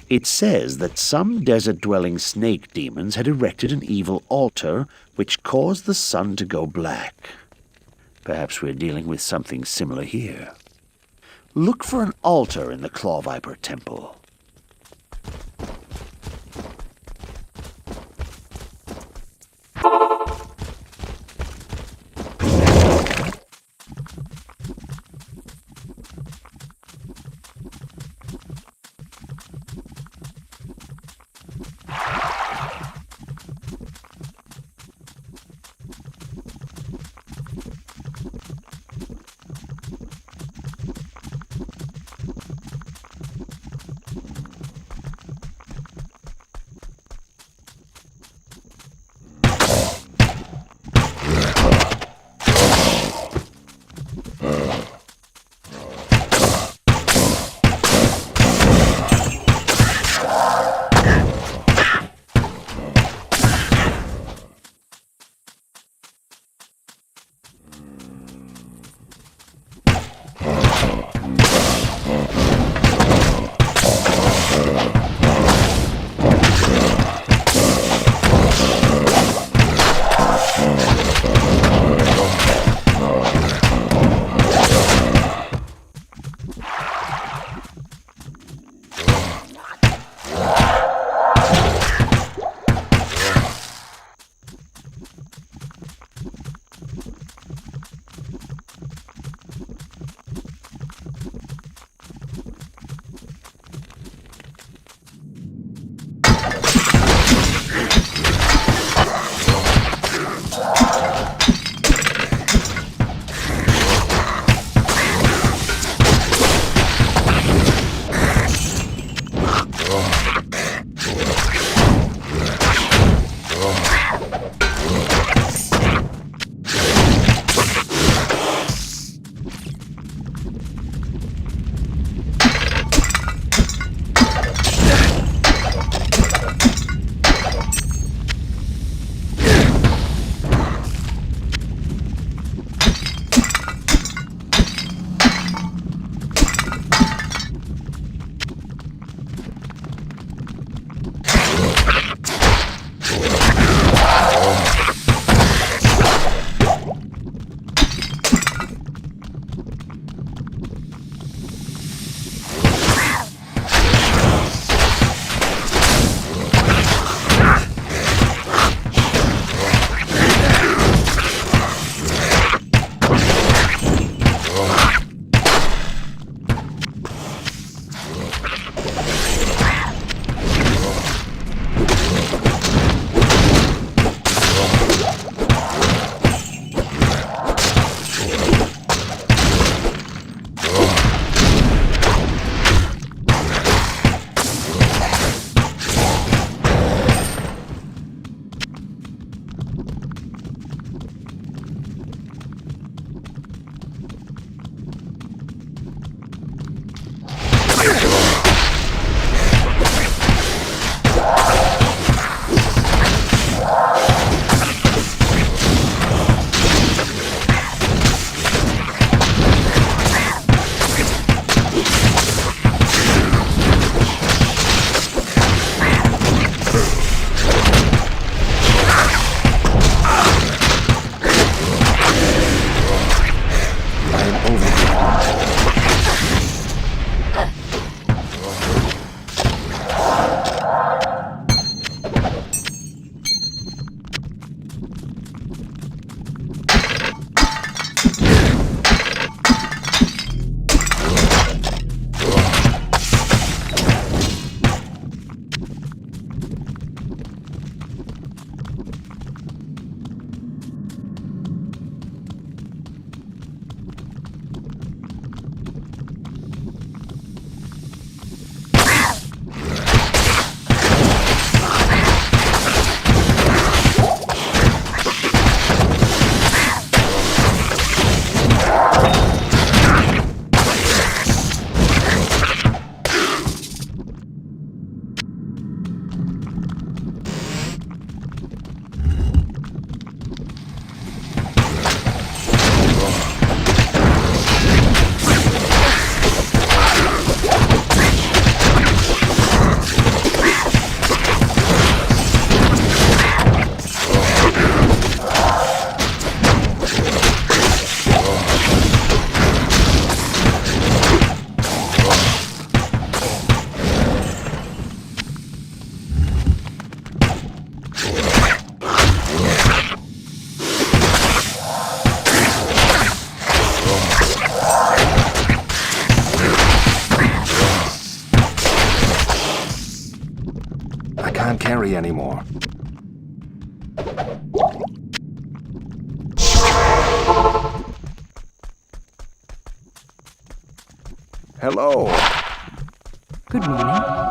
It says that some desert-dwelling snake demons had erected an evil altar which caused the sun to go black. Perhaps we're dealing with something similar here. Look for an altar in the Claw Viper Temple. can't carry anymore. Hello. Good morning.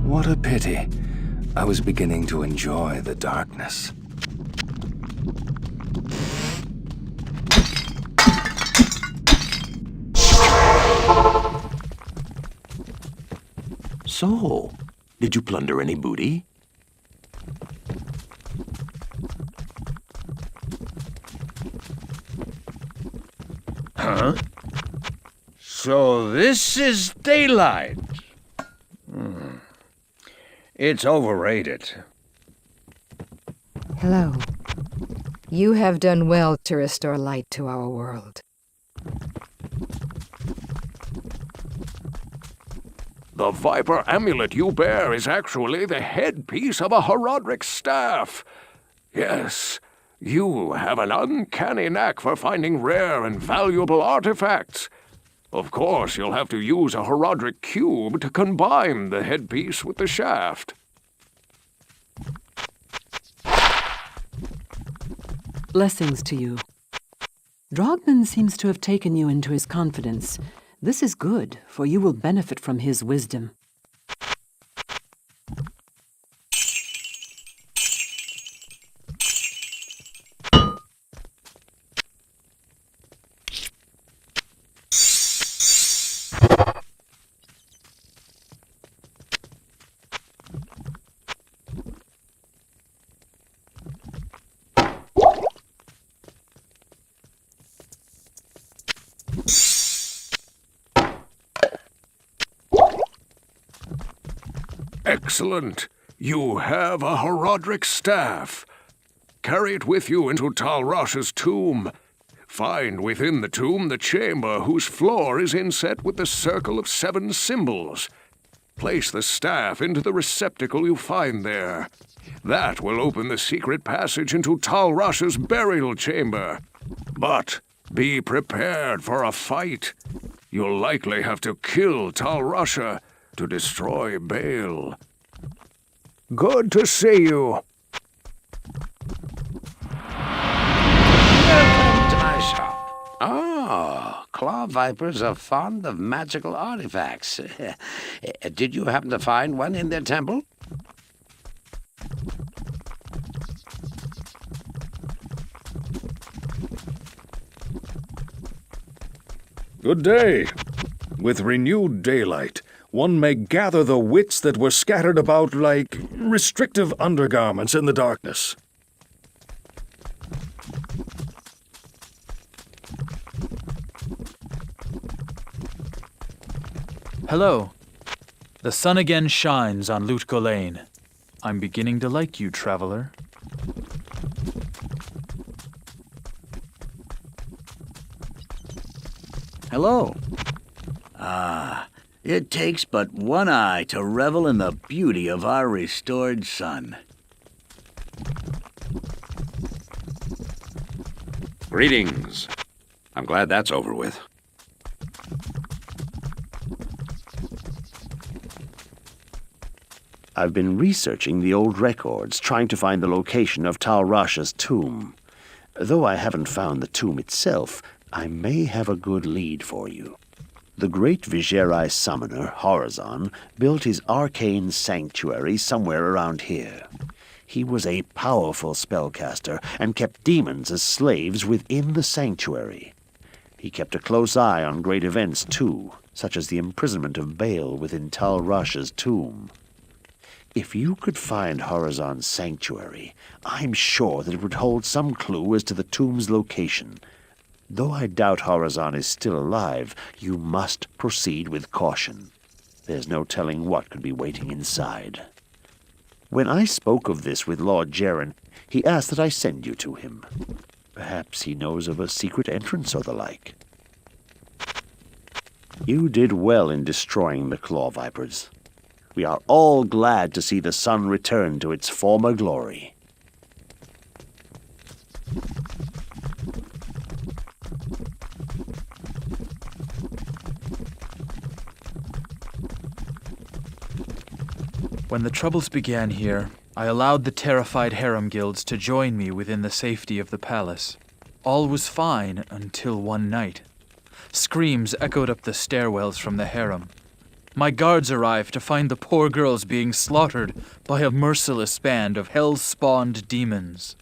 What a pity. I was beginning to enjoy the darkness. So, did you plunder any booty? Huh? So this is daylight. It's overrated. Hello. You have done well to restore light to our world. The Viper amulet you bear is actually the headpiece of a Horodric staff. Yes, you have an uncanny knack for finding rare and valuable artifacts. Of course, you'll have to use a Horodric cube to combine the headpiece with the shaft. Blessings to you. Drogman seems to have taken you into his confidence. This is good, for you will benefit from his wisdom. Excellent. You have a Horodric staff. Carry it with you into Talrash's tomb. Find within the tomb the chamber whose floor is inset with the circle of 7 symbols. Place the staff into the receptacle you find there. That will open the secret passage into Talrash's burial chamber. But be prepared for a fight. You'll likely have to kill Talrasha to destroy Baal. Good to see you. Welcome to my shop. Oh, claw vipers are fond of magical artifacts. Did you happen to find one in their temple? Good day. With renewed daylight, one may gather the wits that were scattered about like restrictive undergarments in the darkness. Hello. The sun again shines on Lut Gholein. I'm beginning to like you, traveler. Hello. It takes but one eye to revel in the beauty of our restored sun. Greetings. I'm glad that's over with. I've been researching the old records, trying to find the location of Tal Rasha's tomb. Though I haven't found the tomb itself, I may have a good lead for you. The great Vigerai summoner, Horizon, built his arcane sanctuary somewhere around here. He was a powerful spellcaster and kept demons as slaves within the sanctuary. He kept a close eye on great events, too, such as the imprisonment of Baal within Tal Rasha's tomb. If you could find Horizon's sanctuary, I'm sure that it would hold some clue as to the tomb's location. Though I doubt Horizon is still alive, you must proceed with caution. There's no telling what could be waiting inside. When I spoke of this with Lord Jaren, he asked that I send you to him. Perhaps he knows of a secret entrance or the like. You did well in destroying the Claw Vipers. We are all glad to see the sun return to its former glory. When the troubles began here, I allowed the terrified harem guilds to join me within the safety of the palace. All was fine until one night. Screams echoed up the stairwells from the harem. My guards arrived to find the poor girls being slaughtered by a merciless band of hell-spawned demons.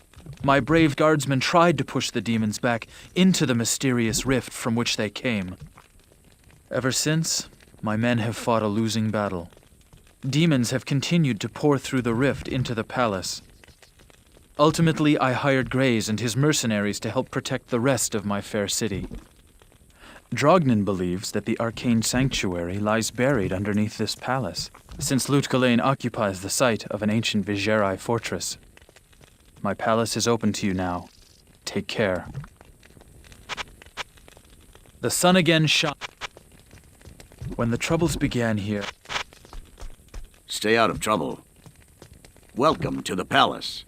My brave guardsmen tried to push the demons back into the mysterious rift from which they came. Ever since, my men have fought a losing battle. Demons have continued to pour through the rift into the palace. Ultimately, I hired Grays and his mercenaries to help protect the rest of my fair city. Drognin believes that the arcane sanctuary lies buried underneath this palace, since Lut Gholein occupies the site of an ancient Vigerai fortress. My palace is open to you now. Take care. The sun again shone. When the troubles began here... Stay out of trouble. Welcome to the palace.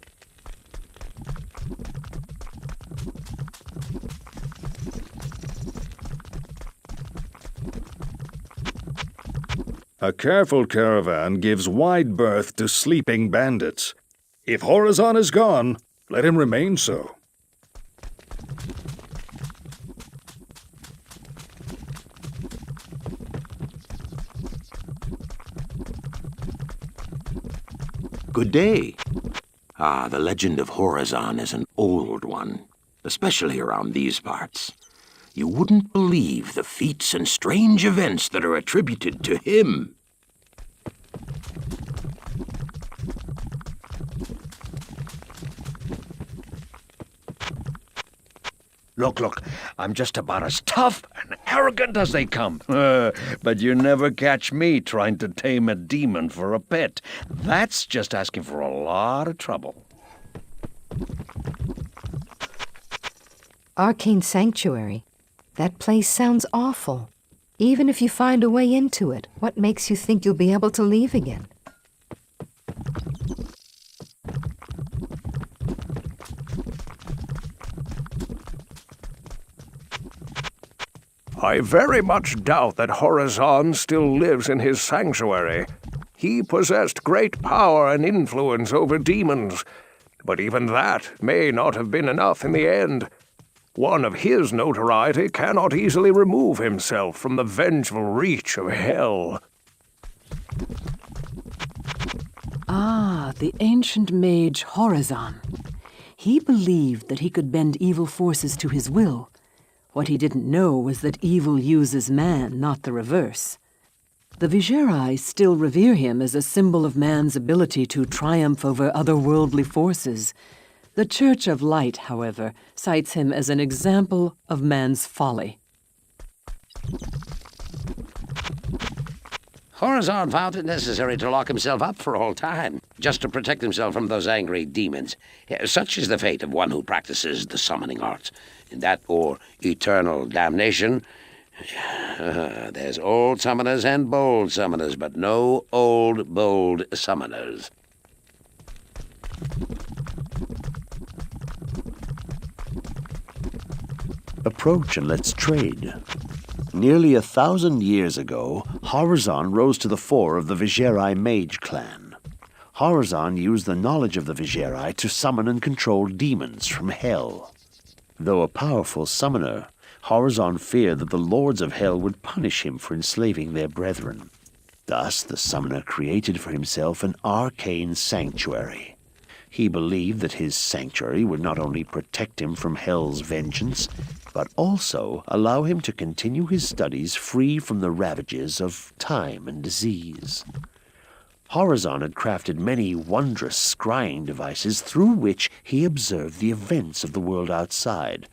A careful caravan gives wide berth to sleeping bandits. If Horizon is gone, let him remain so. Good day. The legend of Horizon is an old one, especially around these parts. You wouldn't believe the feats and strange events that are attributed to him. Look, I'm just about as tough and arrogant as they come. But you never catch me trying to tame a demon for a pet. That's just asking for a lot of trouble. Arcane Sanctuary. That place sounds awful. Even if you find a way into it, what makes you think you'll be able to leave again? I very much doubt that Horizon still lives in his sanctuary. He possessed great power and influence over demons, but even that may not have been enough in the end. One of his notoriety cannot easily remove himself from the vengeful reach of hell. Ah, the ancient mage Horizon. He believed that he could bend evil forces to his will. What he didn't know was that evil uses man, not the reverse. The Vigerai still revere him as a symbol of man's ability to triumph over otherworldly forces. The Church of Light, however, cites him as an example of man's folly. Horazon found it necessary to lock himself up for all time, just to protect himself from those angry demons. Such is the fate of one who practices the summoning arts. In that or eternal damnation, there's old summoners and bold summoners, but no old, bold summoners. Approach and let's trade. Nearly 1,000 years ago, Horazon rose to the fore of the Vigerai mage clan. Horazon used the knowledge of the Vigerai to summon and control demons from hell. Though a powerful summoner, Horazon feared that the lords of hell would punish him for enslaving their brethren. Thus, the summoner created for himself an arcane sanctuary. He believed that his sanctuary would not only protect him from hell's vengeance, but also allow him to continue his studies free from the ravages of time and disease. Horazon had crafted many wondrous scrying devices through which he observed the events of the world outside.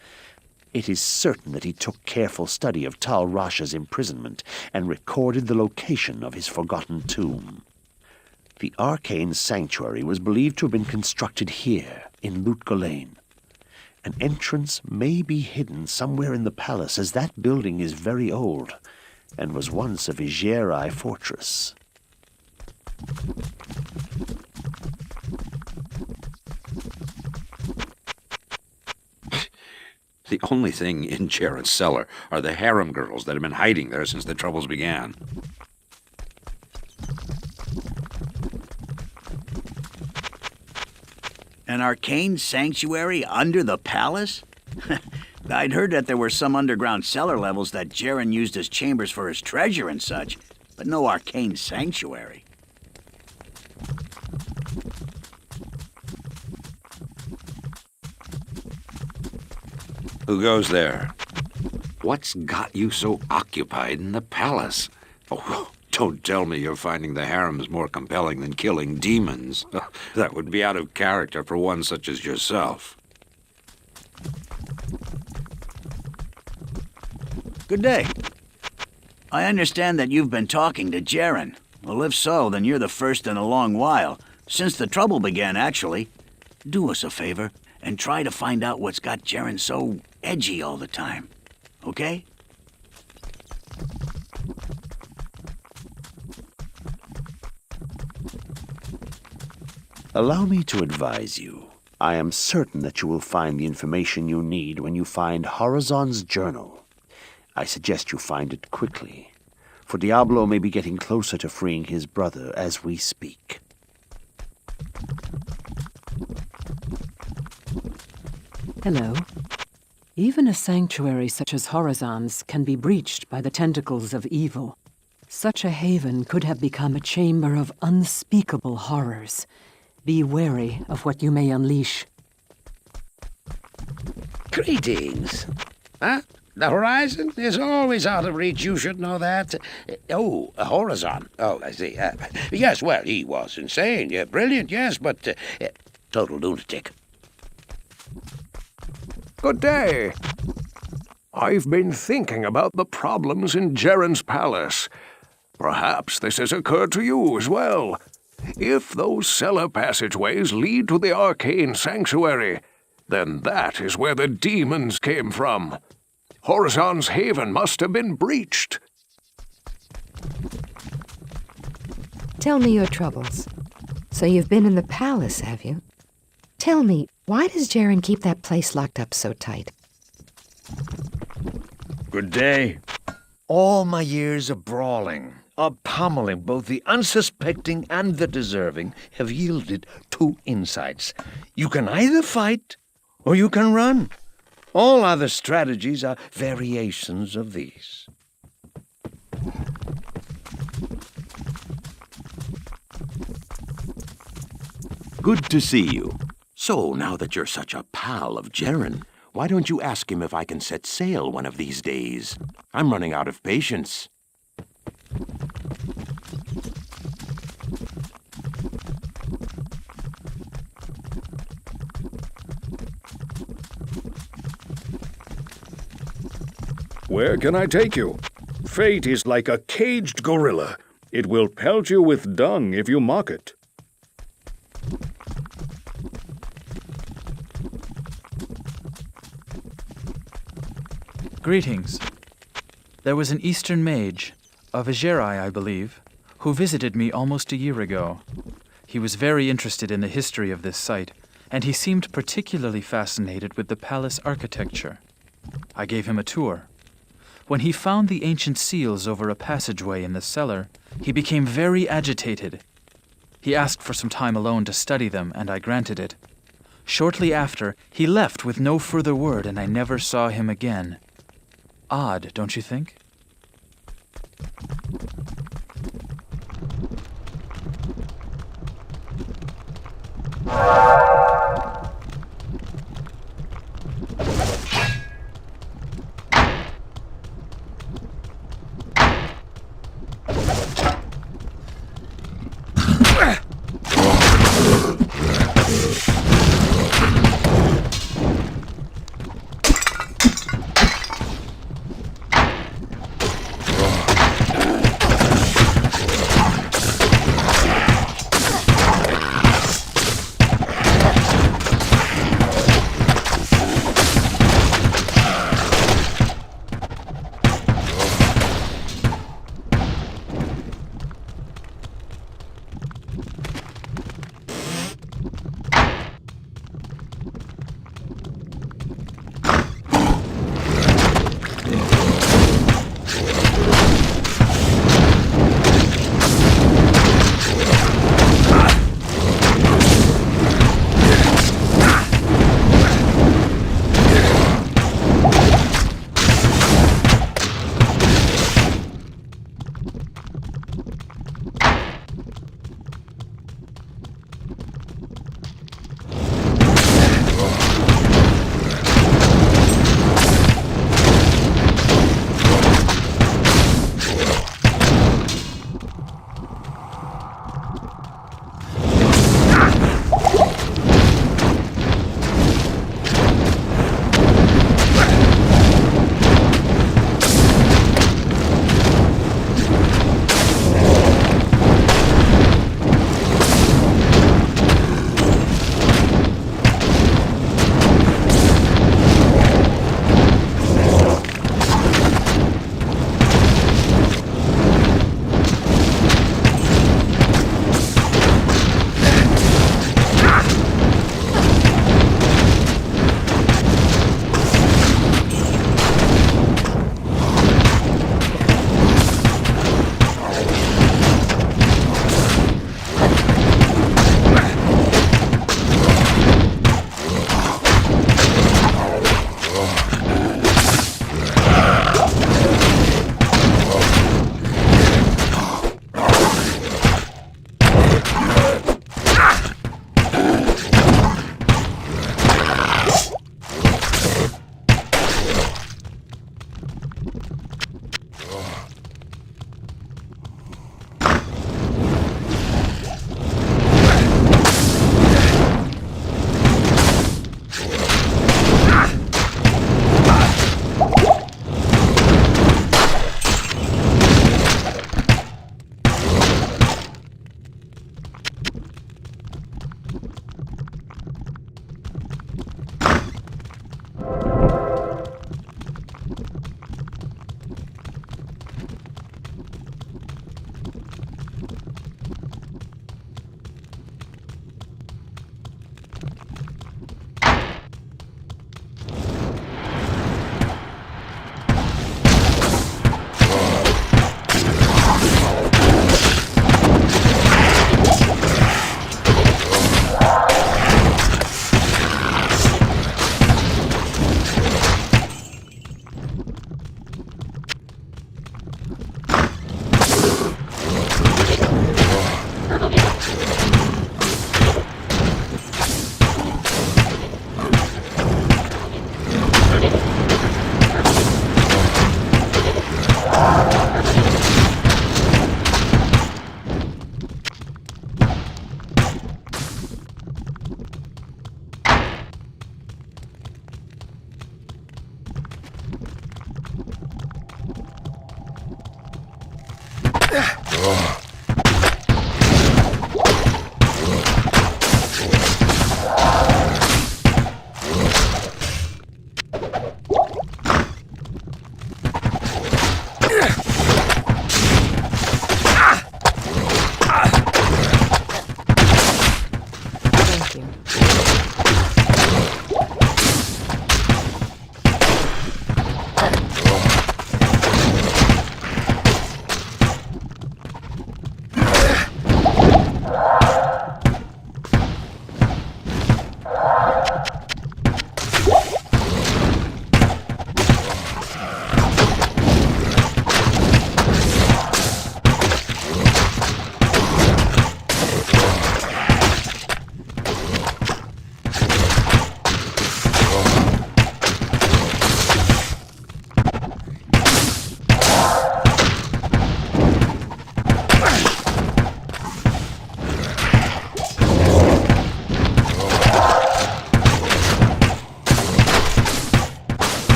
It is certain that he took careful study of Tal Rasha's imprisonment and recorded the location of his forgotten tomb. The arcane sanctuary was believed to have been constructed here, in Lut Gholein. An entrance may be hidden somewhere in the palace, as that building is very old and was once a Vigerai fortress. The only thing in Jaren's cellar are the harem girls that have been hiding there since the troubles began. An arcane sanctuary under the palace? I'd heard that there were some underground cellar levels that Jaren used as chambers for his treasure and such, but no arcane sanctuary. Who goes there? What's got you so occupied in the palace? Oh, don't tell me you're finding the harems more compelling than killing demons. That would be out of character for one such as yourself. Good day. I understand that you've been talking to Jaren. Well, if so, then you're the first in a long while. Since the trouble began, actually. Do us a favor and try to find out what's got Jaren so edgy all the time. Okay? Allow me to advise you. I am certain that you will find the information you need when you find Horazon's journal. I suggest you find it quickly, for Diablo may be getting closer to freeing his brother as we speak. Hello. Even a sanctuary such as Horazon's can be breached by the tentacles of evil. Such a haven could have become a chamber of unspeakable horrors. Be wary of what you may unleash. Greetings. Huh? The horizon is always out of reach, you should know that. Oh, Horazon. Oh, I see. Yes, well, he was insane. Yeah, brilliant, yes, but total lunatic. Good day. I've been thinking about the problems in Jaren's palace. Perhaps this has occurred to you as well. If those cellar passageways lead to the arcane sanctuary, then that is where the demons came from. Horazon's haven must have been breached. Tell me your troubles. So you've been in the palace, have you? Tell me, why does Jaren keep that place locked up so tight? Good day. All my years of brawling, of pummeling both the unsuspecting and the deserving, have yielded two insights. You can either fight or you can run. All other strategies are variations of these. Good to see you. So, now that you're such a pal of Jaren, why don't you ask him if I can set sail one of these days? I'm running out of patience. Where can I take you? Fate is like a caged gorilla. It will pelt you with dung if you mock it. Greetings. There was an Eastern mage, of Agerai, I believe, who visited me almost a year ago. He was very interested in the history of this site, and he seemed particularly fascinated with the palace architecture. I gave him a tour. When he found the ancient seals over a passageway in the cellar, he became very agitated. He asked for some time alone to study them, and I granted it. Shortly after, he left with no further word, and I never saw him again. Odd, don't you think?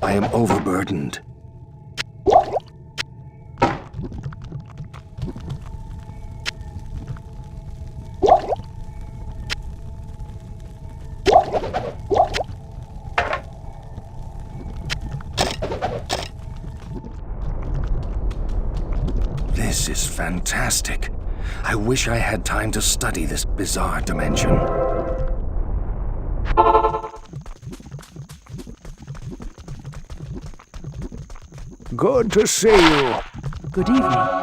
I am overburdened. This is fantastic. I wish I had time to study this bizarre dimension. Good to see you. Good evening.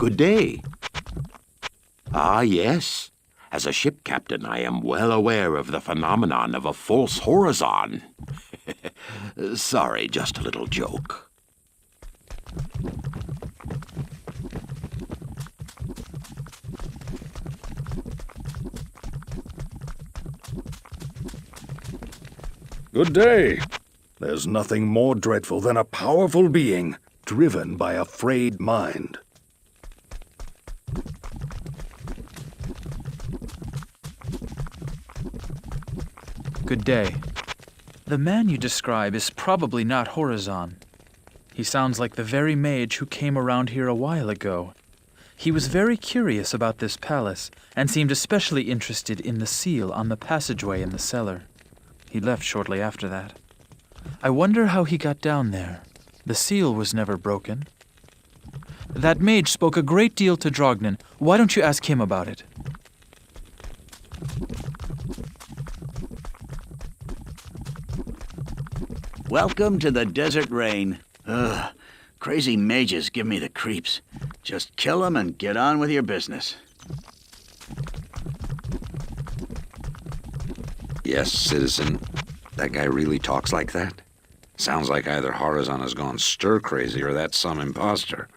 Good day. Ah, yes. As a ship captain, I am well aware of the phenomenon of a false horizon. Sorry, just a little joke. Good day. There's nothing more dreadful than a powerful being driven by a frayed mind. Good day. The man you describe is probably not Horizon. He sounds like the very mage who came around here a while ago. He was very curious about this palace and seemed especially interested in the seal on the passageway in the cellar. He left shortly after that. I wonder how he got down there. The seal was never broken. That mage spoke a great deal to Drognen. Why don't you ask him about it? Welcome to the desert rain. Ugh, crazy mages give me the creeps. Just kill them and get on with your business. Yes, citizen. That guy really talks like that? Sounds like either Horizon has gone stir-crazy or that's some imposter.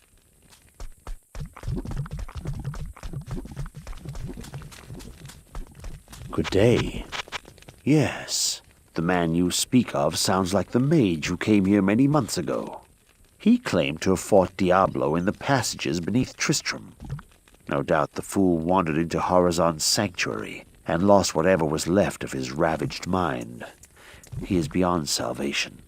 Good day. Yes, the man you speak of sounds like the mage who came here many months ago. He claimed to have fought Diablo in the passages beneath Tristram. No doubt the fool wandered into Horizon's sanctuary and lost whatever was left of his ravaged mind. He is beyond salvation.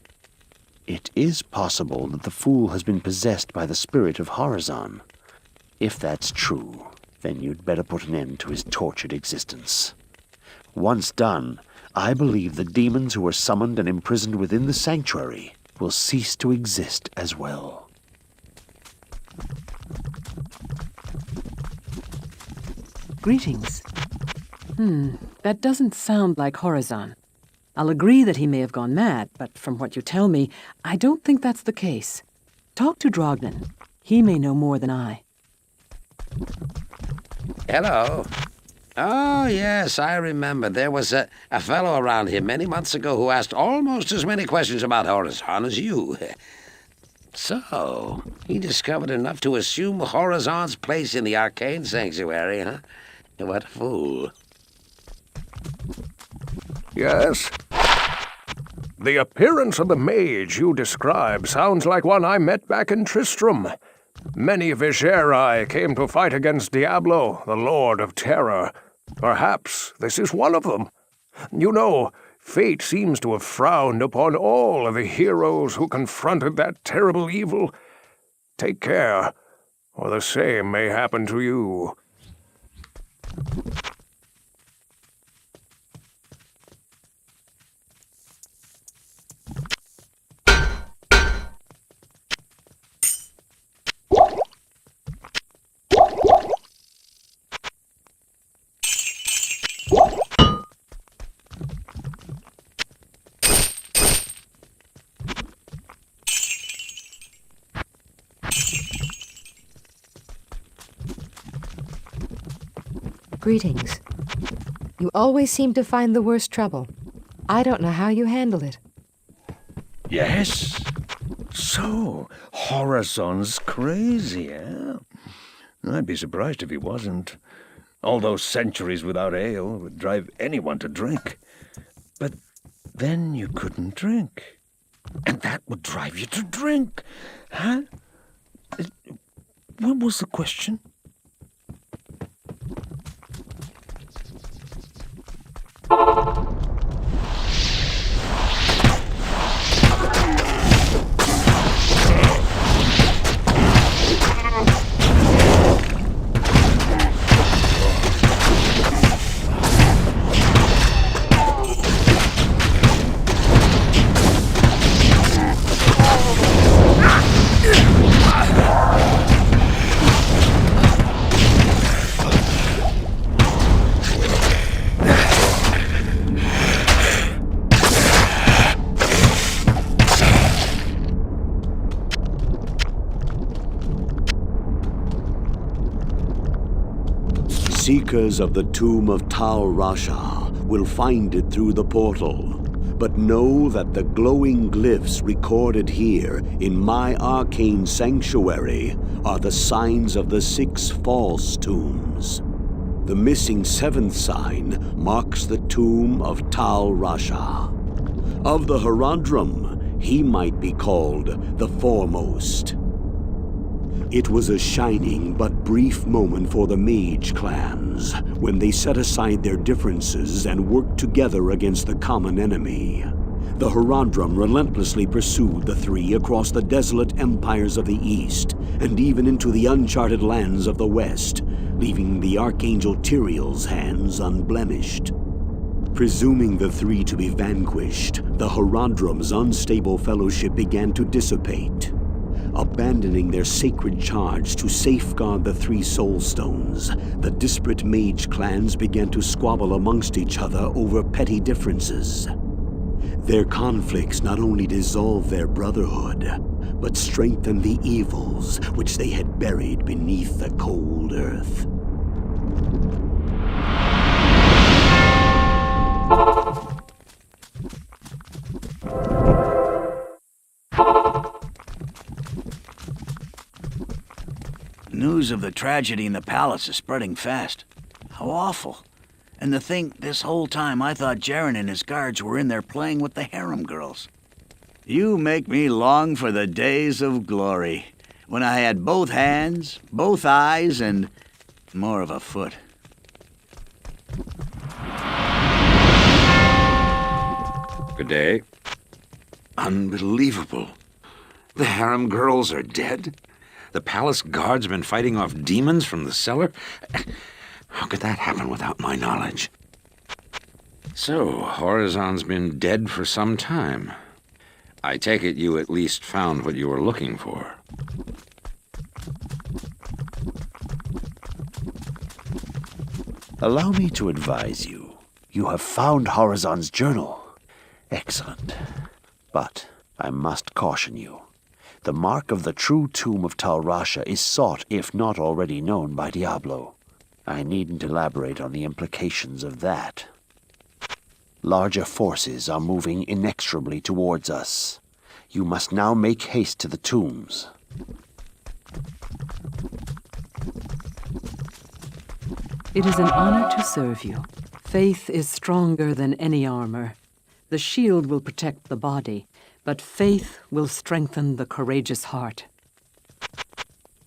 It is possible that the fool has been possessed by the spirit of Horizon. If that's true, then you'd better put an end to his tortured existence. Once done, I believe the demons who were summoned and imprisoned within the sanctuary will cease to exist as well. Greetings. That doesn't sound like Horizon. I'll agree that he may have gone mad, but from what you tell me, I don't think that's the case. Talk to Drognen. He may know more than I. Hello. Oh, yes, I remember. There was a fellow around here many months ago who asked almost as many questions about Horizon as you. So, he discovered enough to assume Horizon's place in the arcane sanctuary, huh? What a fool. Yes? The appearance of the mage you describe sounds like one I met back in Tristram. Many Vigeri came to fight against Diablo, the Lord of Terror. Perhaps this is one of them. You know, fate seems to have frowned upon all of the heroes who confronted that terrible evil. Take care, or the same may happen to you. Greetings. You always seem to find the worst trouble. I don't know how you handle it. Yes? So, Horizon's crazy, eh? I'd be surprised if he wasn't. All those centuries without ale would drive anyone to drink. But then you couldn't drink. And that would drive you to drink. Huh? What was the question? seekers of the tomb of Tal Rasha will find it through the portal. But know that the glowing glyphs recorded here in my arcane sanctuary are the signs of the 6 false tombs. The missing 7th sign marks the tomb of Tal Rasha. Of the Haradrim, he might be called the foremost. It was a shining but brief moment for the mage clans when they set aside their differences and worked together against the common enemy. The Haradrim relentlessly pursued the 3 across the desolate empires of the east and even into the uncharted lands of the west, leaving the Archangel Tyrael's hands unblemished. Presuming the 3 to be vanquished, the Haradrim's unstable fellowship began to dissipate. Abandoning their sacred charge to safeguard the 3 soul stones, the disparate mage clans began to squabble amongst each other over petty differences. Their conflicts not only dissolved their brotherhood, but strengthened the evils which they had buried beneath the cold earth. News of the tragedy in the palace is spreading fast. How awful. And to think this whole time I thought Jaren and his guards were in there playing with the harem girls. You make me long for the days of glory, when I had both hands, both eyes, and more of a foot. Good day. Unbelievable. The harem girls are dead? The palace guards have been fighting off demons from the cellar? How could that happen without my knowledge? So, Horizon's been dead for some time. I take it you at least found what you were looking for. Allow me to advise you. You have found Horizon's journal. Excellent. But I must caution you. The mark of the true tomb of Tal Rasha is sought, if not already known, by Diablo. I needn't elaborate on the implications of that. Larger forces are moving inexorably towards us. You must now make haste to the tombs. It is an honor to serve you. Faith is stronger than any armor. The shield will protect the body, but faith will strengthen the courageous heart.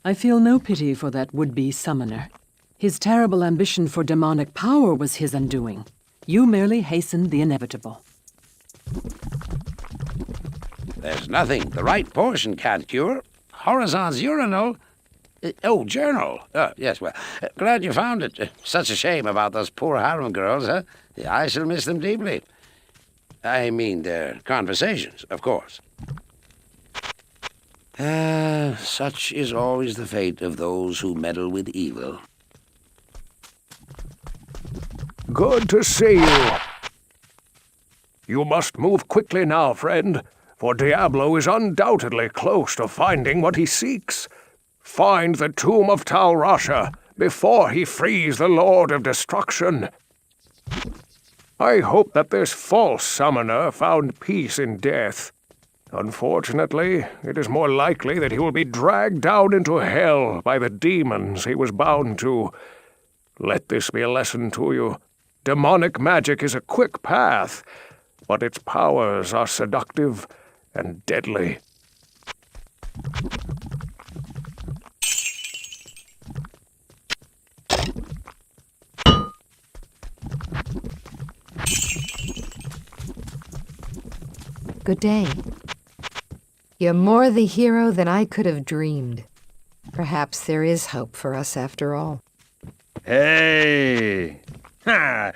I feel no pity for that would-be summoner. His terrible ambition for demonic power was his undoing. You merely hastened the inevitable. There's nothing the right portion can't cure. Horizon's urinal. Journal. Yes, well, glad you found it. Such a shame about those poor harem girls, huh? I shall miss them deeply. I mean, their conversations, of course. Such is always the fate of those who meddle with evil. Good to see you. You must move quickly now, friend, for Diablo is undoubtedly close to finding what he seeks. Find the tomb of Tal Rasha before he frees the Lord of Destruction. I hope that this false summoner found peace in death. Unfortunately, it is more likely that he will be dragged down into hell by the demons he was bound to. Let this be a lesson to you. Demonic magic is a quick path, but its powers are seductive and deadly. Good day. You're more the hero than I could have dreamed. Perhaps there is hope for us after all. Hey! Ha!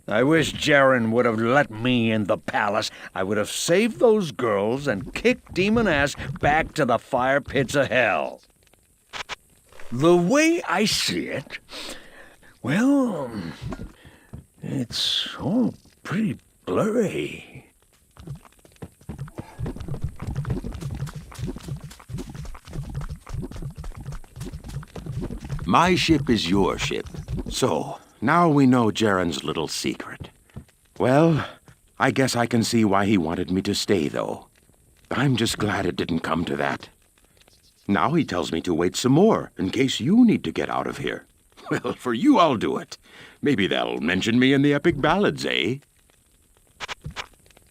I wish Jaren would have let me in the palace. I would have saved those girls and kicked demon ass back to the fire pits of hell. The way I see it, well, it's all pretty blurry. My ship is your ship, So, now we know Jaren's little secret. Well, I guess I can see why he wanted me to stay, though. I'm just glad it didn't come to that. Now he tells me to wait some more, in case you need to get out of here. Well, for you, I'll do it. Maybe they'll mention me in the epic ballads, eh?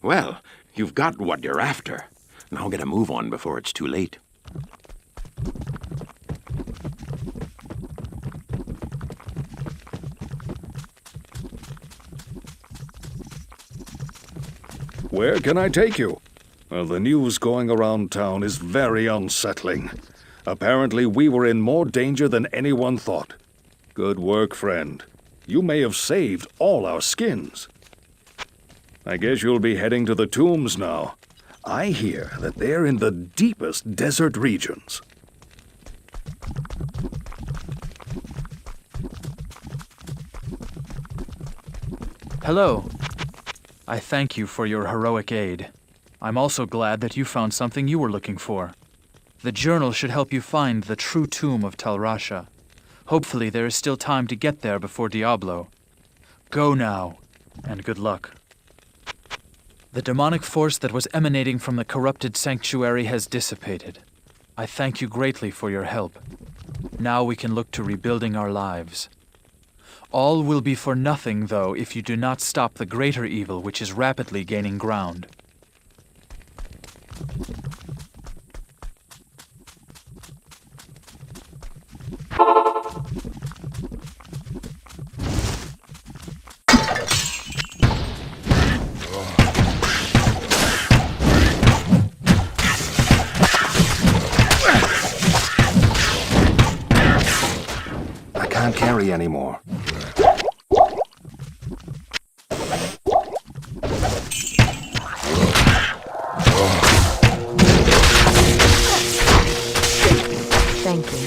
Well, you've got what you're after. Now get a move on before it's too late. Where can I take you? Well, the news going around town is very unsettling. Apparently, we were in more danger than anyone thought. Good work, friend. You may have saved all our skins. I guess you'll be heading to the tombs now. I hear that they're in the deepest desert regions. Hello. I thank you for your heroic aid. I'm also glad that you found something you were looking for. The journal should help you find the true tomb of Tal Rasha. Hopefully there is still time to get there before Diablo. Go now, and good luck. The demonic force that was emanating from the corrupted sanctuary has dissipated. I thank you greatly for your help. Now we can look to rebuilding our lives. All will be for nothing, though, if you do not stop the greater evil which is rapidly gaining ground. I can't carry anymore. Thank you.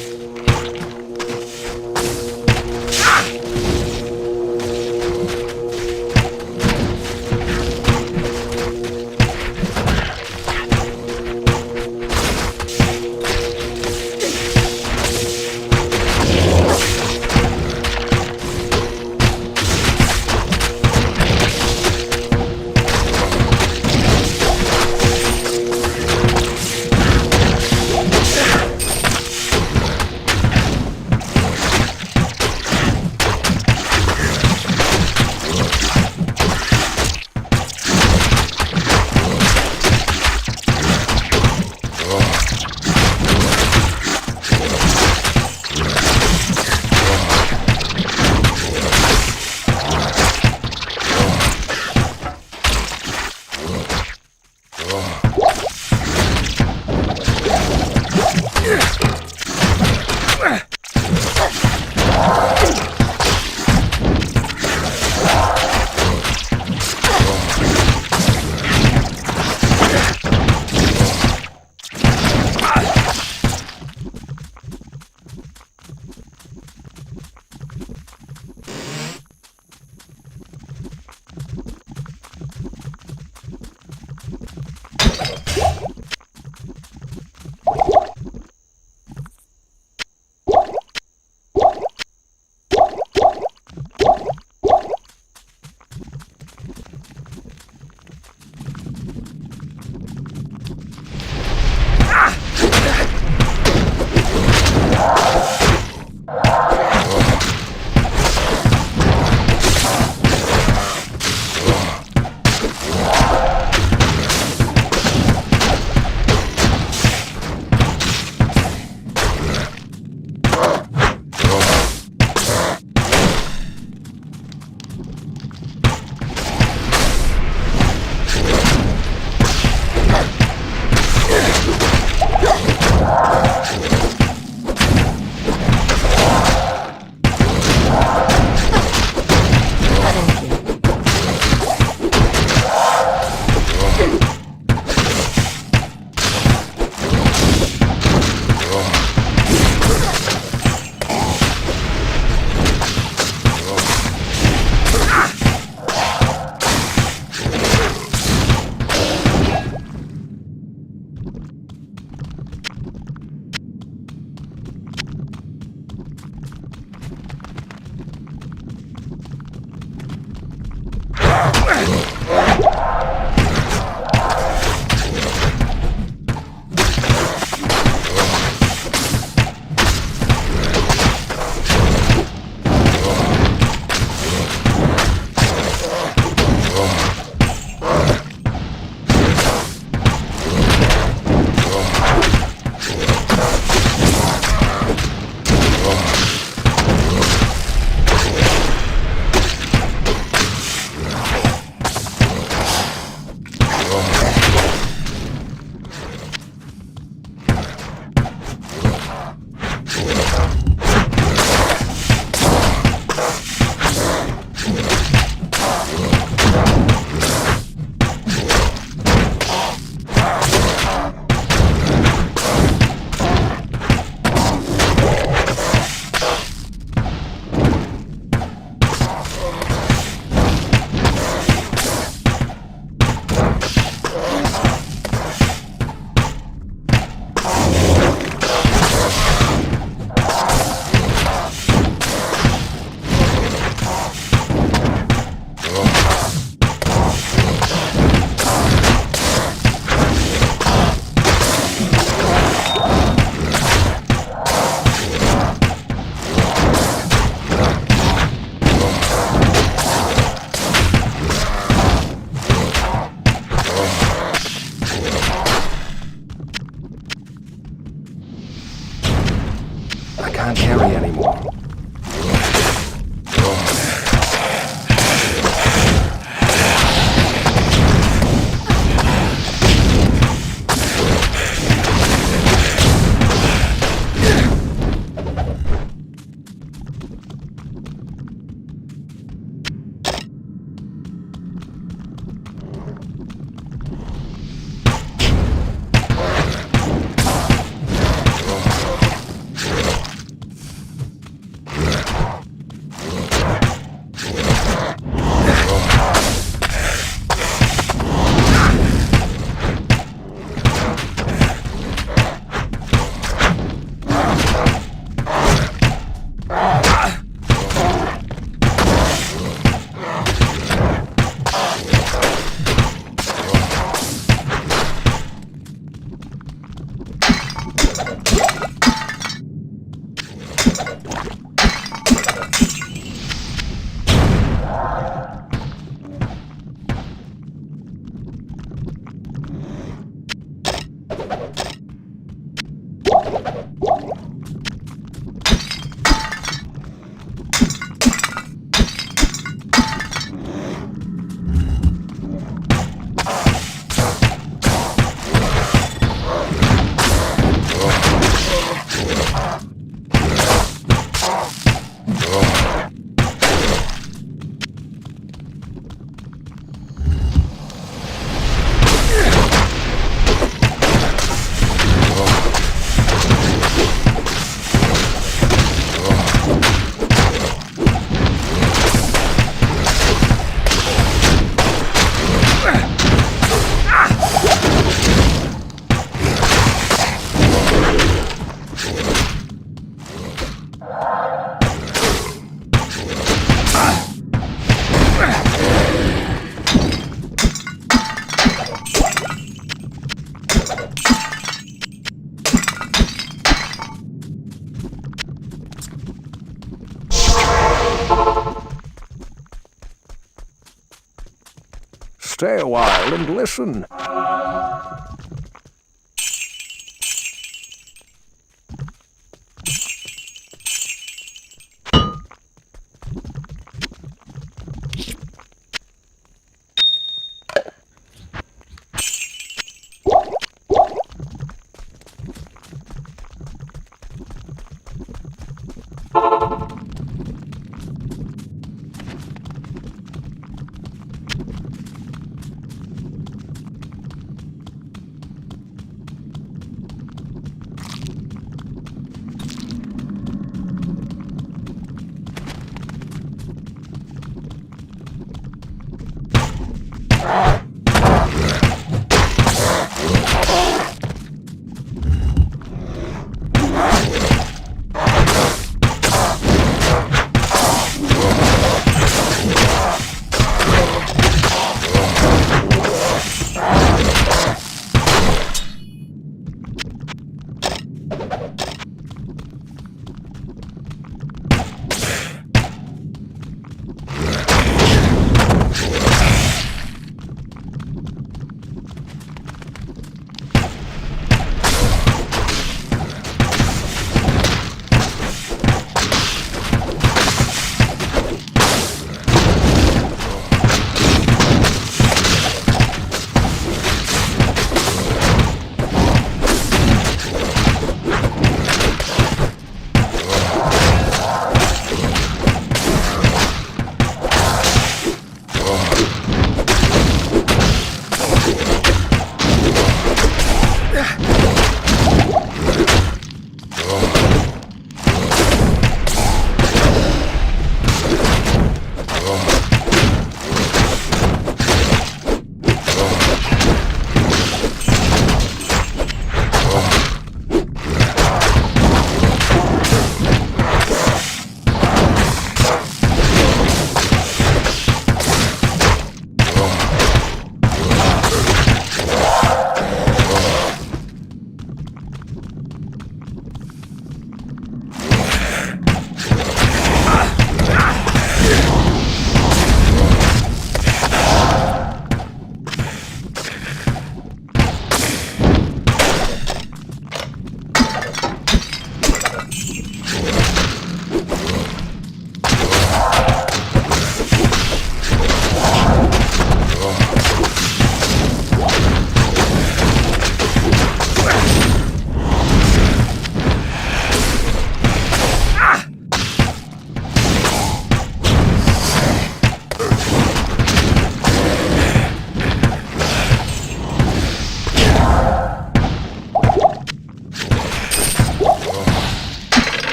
stay a while and listen.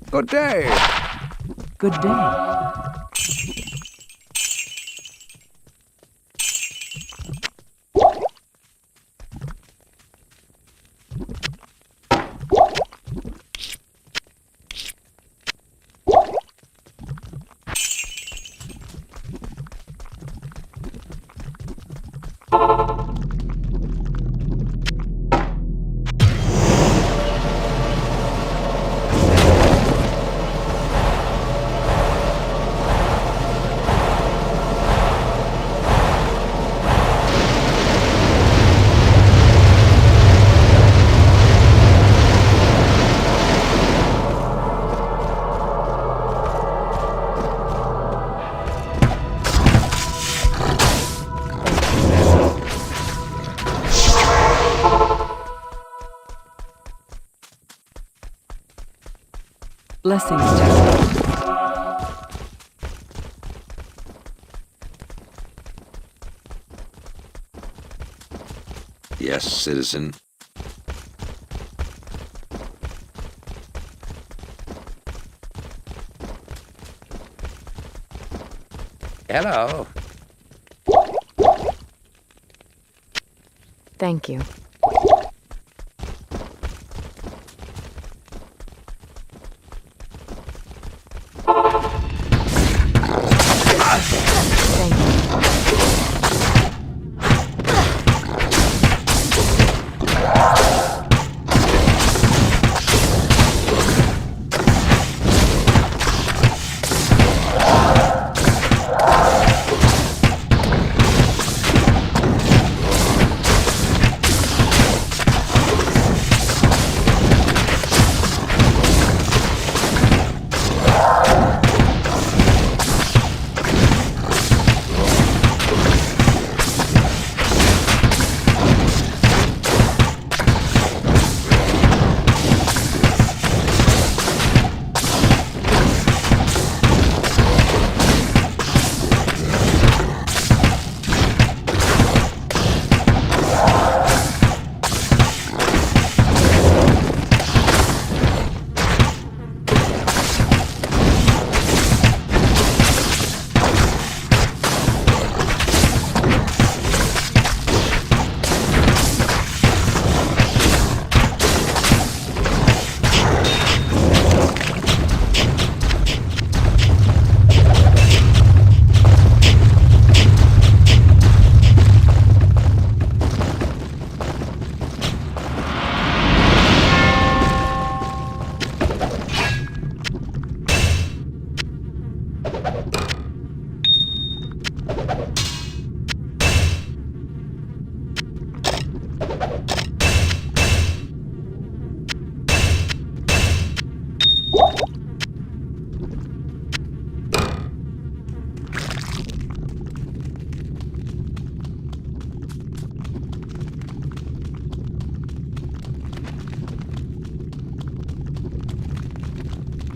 Good day. Good day. Blessings, Templar. Yes, citizen. Hello. Thank you.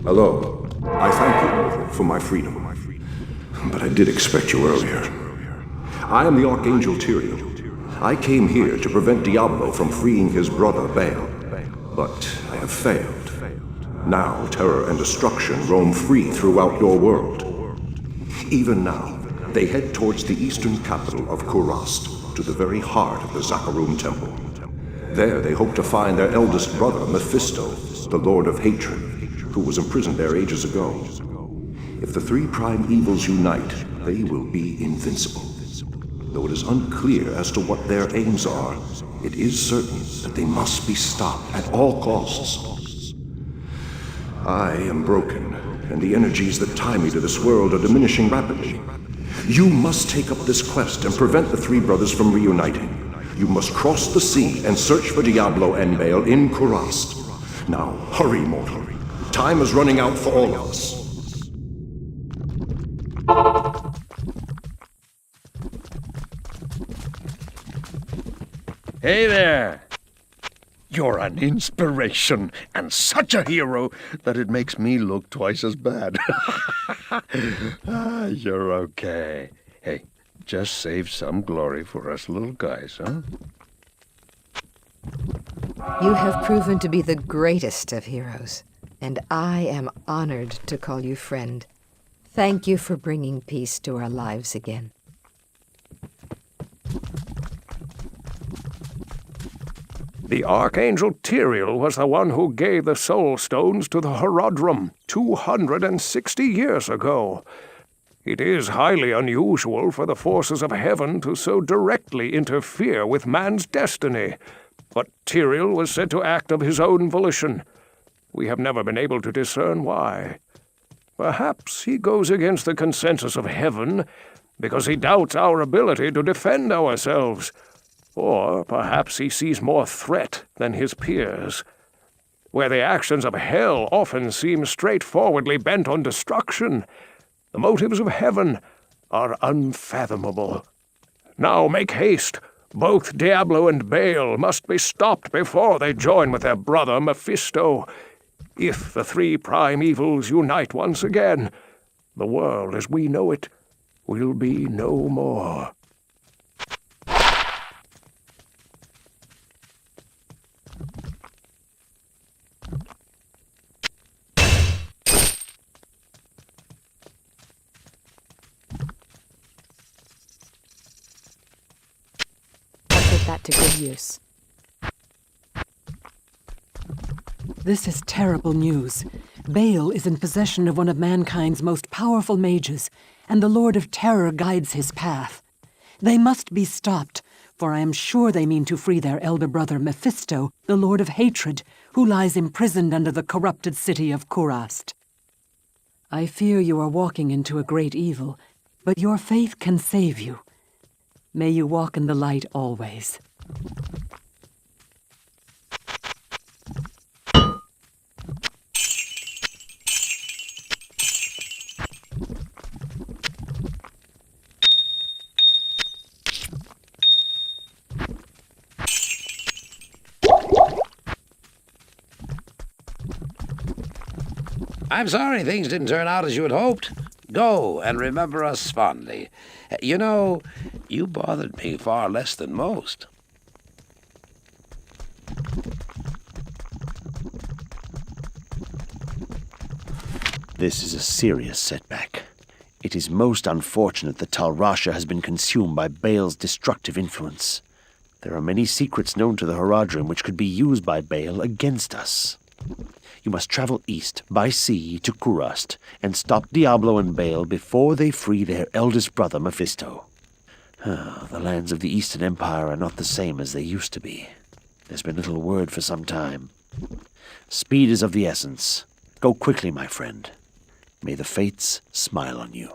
Hello. I thank you for my freedom. But I did expect you earlier. I am the Archangel Tyrion. I came here to prevent Diablo from freeing his brother Baal. But I have failed. Now terror and destruction roam free throughout your world. Even now, they head towards the eastern capital of Kurast, to the very heart of the Zakarum Temple. There they hope to find their eldest brother, Mephisto, the Lord of Hatred, who was imprisoned there ages ago. If the three prime evils unite, they will be invincible. Though it is unclear as to what their aims are, it is certain that they must be stopped at all costs. I am broken, and the energies that tie me to this world are diminishing rapidly. You must take up this quest and prevent the three brothers from reuniting. You must cross the sea and search for Diablo and Baal in Kurast. Now, hurry, mortal. Time is running out for all of us. Hey there! You're an inspiration and such a hero that it makes me look twice as bad. You're okay. Hey, just save some glory for us little guys, huh? You have proven to be the greatest of heroes, and I am honored to call you friend. Thank you for bringing peace to our lives again. The Archangel Tyrael was the one who gave the Soul Stones to the Horadrim 260 years ago. It is highly unusual for the forces of heaven to so directly interfere with man's destiny, but Tyrael was said to act of his own volition. We have never been able to discern why. Perhaps he goes against the consensus of heaven because he doubts our ability to defend ourselves. Or perhaps he sees more threat than his peers. Where the actions of hell often seem straightforwardly bent on destruction, the motives of heaven are unfathomable. Now make haste. Both Diablo and Baal must be stopped before they join with their brother Mephisto. If the three prime evils unite once again, the world as we know it will be no more. That to good use. This is terrible news. Baal is in possession of one of mankind's most powerful mages, and the Lord of Terror guides his path. They must be stopped, for I am sure they mean to free their elder brother Mephisto, the Lord of Hatred, who lies imprisoned under the corrupted city of Kurast. I fear you are walking into a great evil, but your faith can save you. May you walk in the light always. I'm sorry things didn't turn out as you had hoped. Go and remember us fondly. You know, you bothered me far less than most. This is a serious setback. It is most unfortunate that Tal Rasha has been consumed by Baal's destructive influence. There are many secrets known to the Horadrim which could be used by Baal against us. You must travel east by sea to Kurast and stop Diablo and Baal before they free their eldest brother Mephisto. The lands of the Eastern Empire are not the same as they used to be. There's been little word for some time. Speed is of the essence. Go quickly, my friend. May the fates smile on you.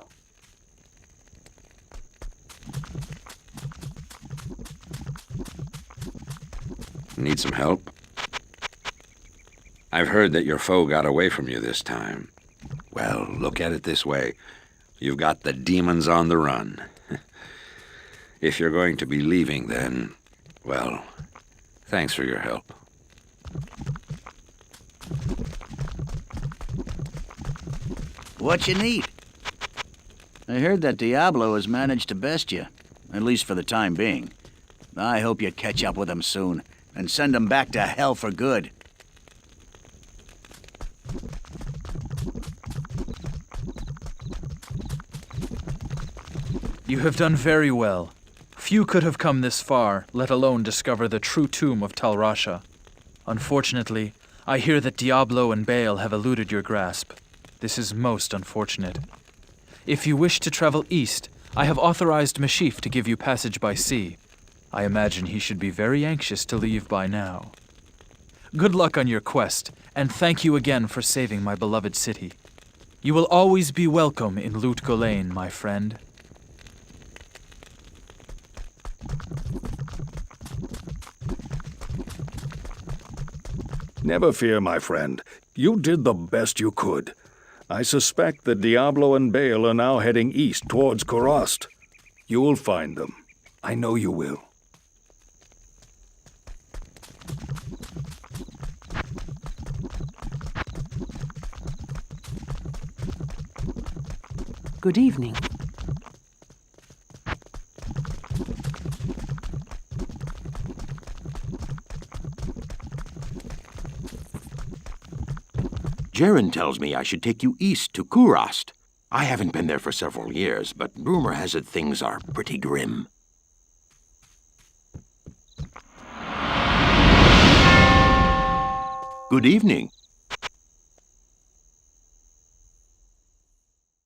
Need some help? I've heard that your foe got away from you this time. Well, look at it this way. You've got the demons on the run. If you're going to be leaving, then, well, thanks for your help. What you need? I heard that Diablo has managed to best you, at least for the time being. I hope you catch up with him soon, and send him back to hell for good. You have done very well. Few could have come this far, let alone discover the true tomb of Tal Rasha. Unfortunately, I hear that Diablo and Baal have eluded your grasp. This is most unfortunate. If you wish to travel east, I have authorized Meshif to give you passage by sea. I imagine he should be very anxious to leave by now. Good luck on your quest, and thank you again for saving my beloved city. You will always be welcome in Lut Gholein, my friend. Never fear, my friend. You did the best you could. I suspect that Diablo and Baal are now heading east towards Kurast. You'll find them. I know you will. Good evening. Jaren tells me I should take you east to Kurast. I haven't been there for several years, but rumor has it things are pretty grim. Good evening.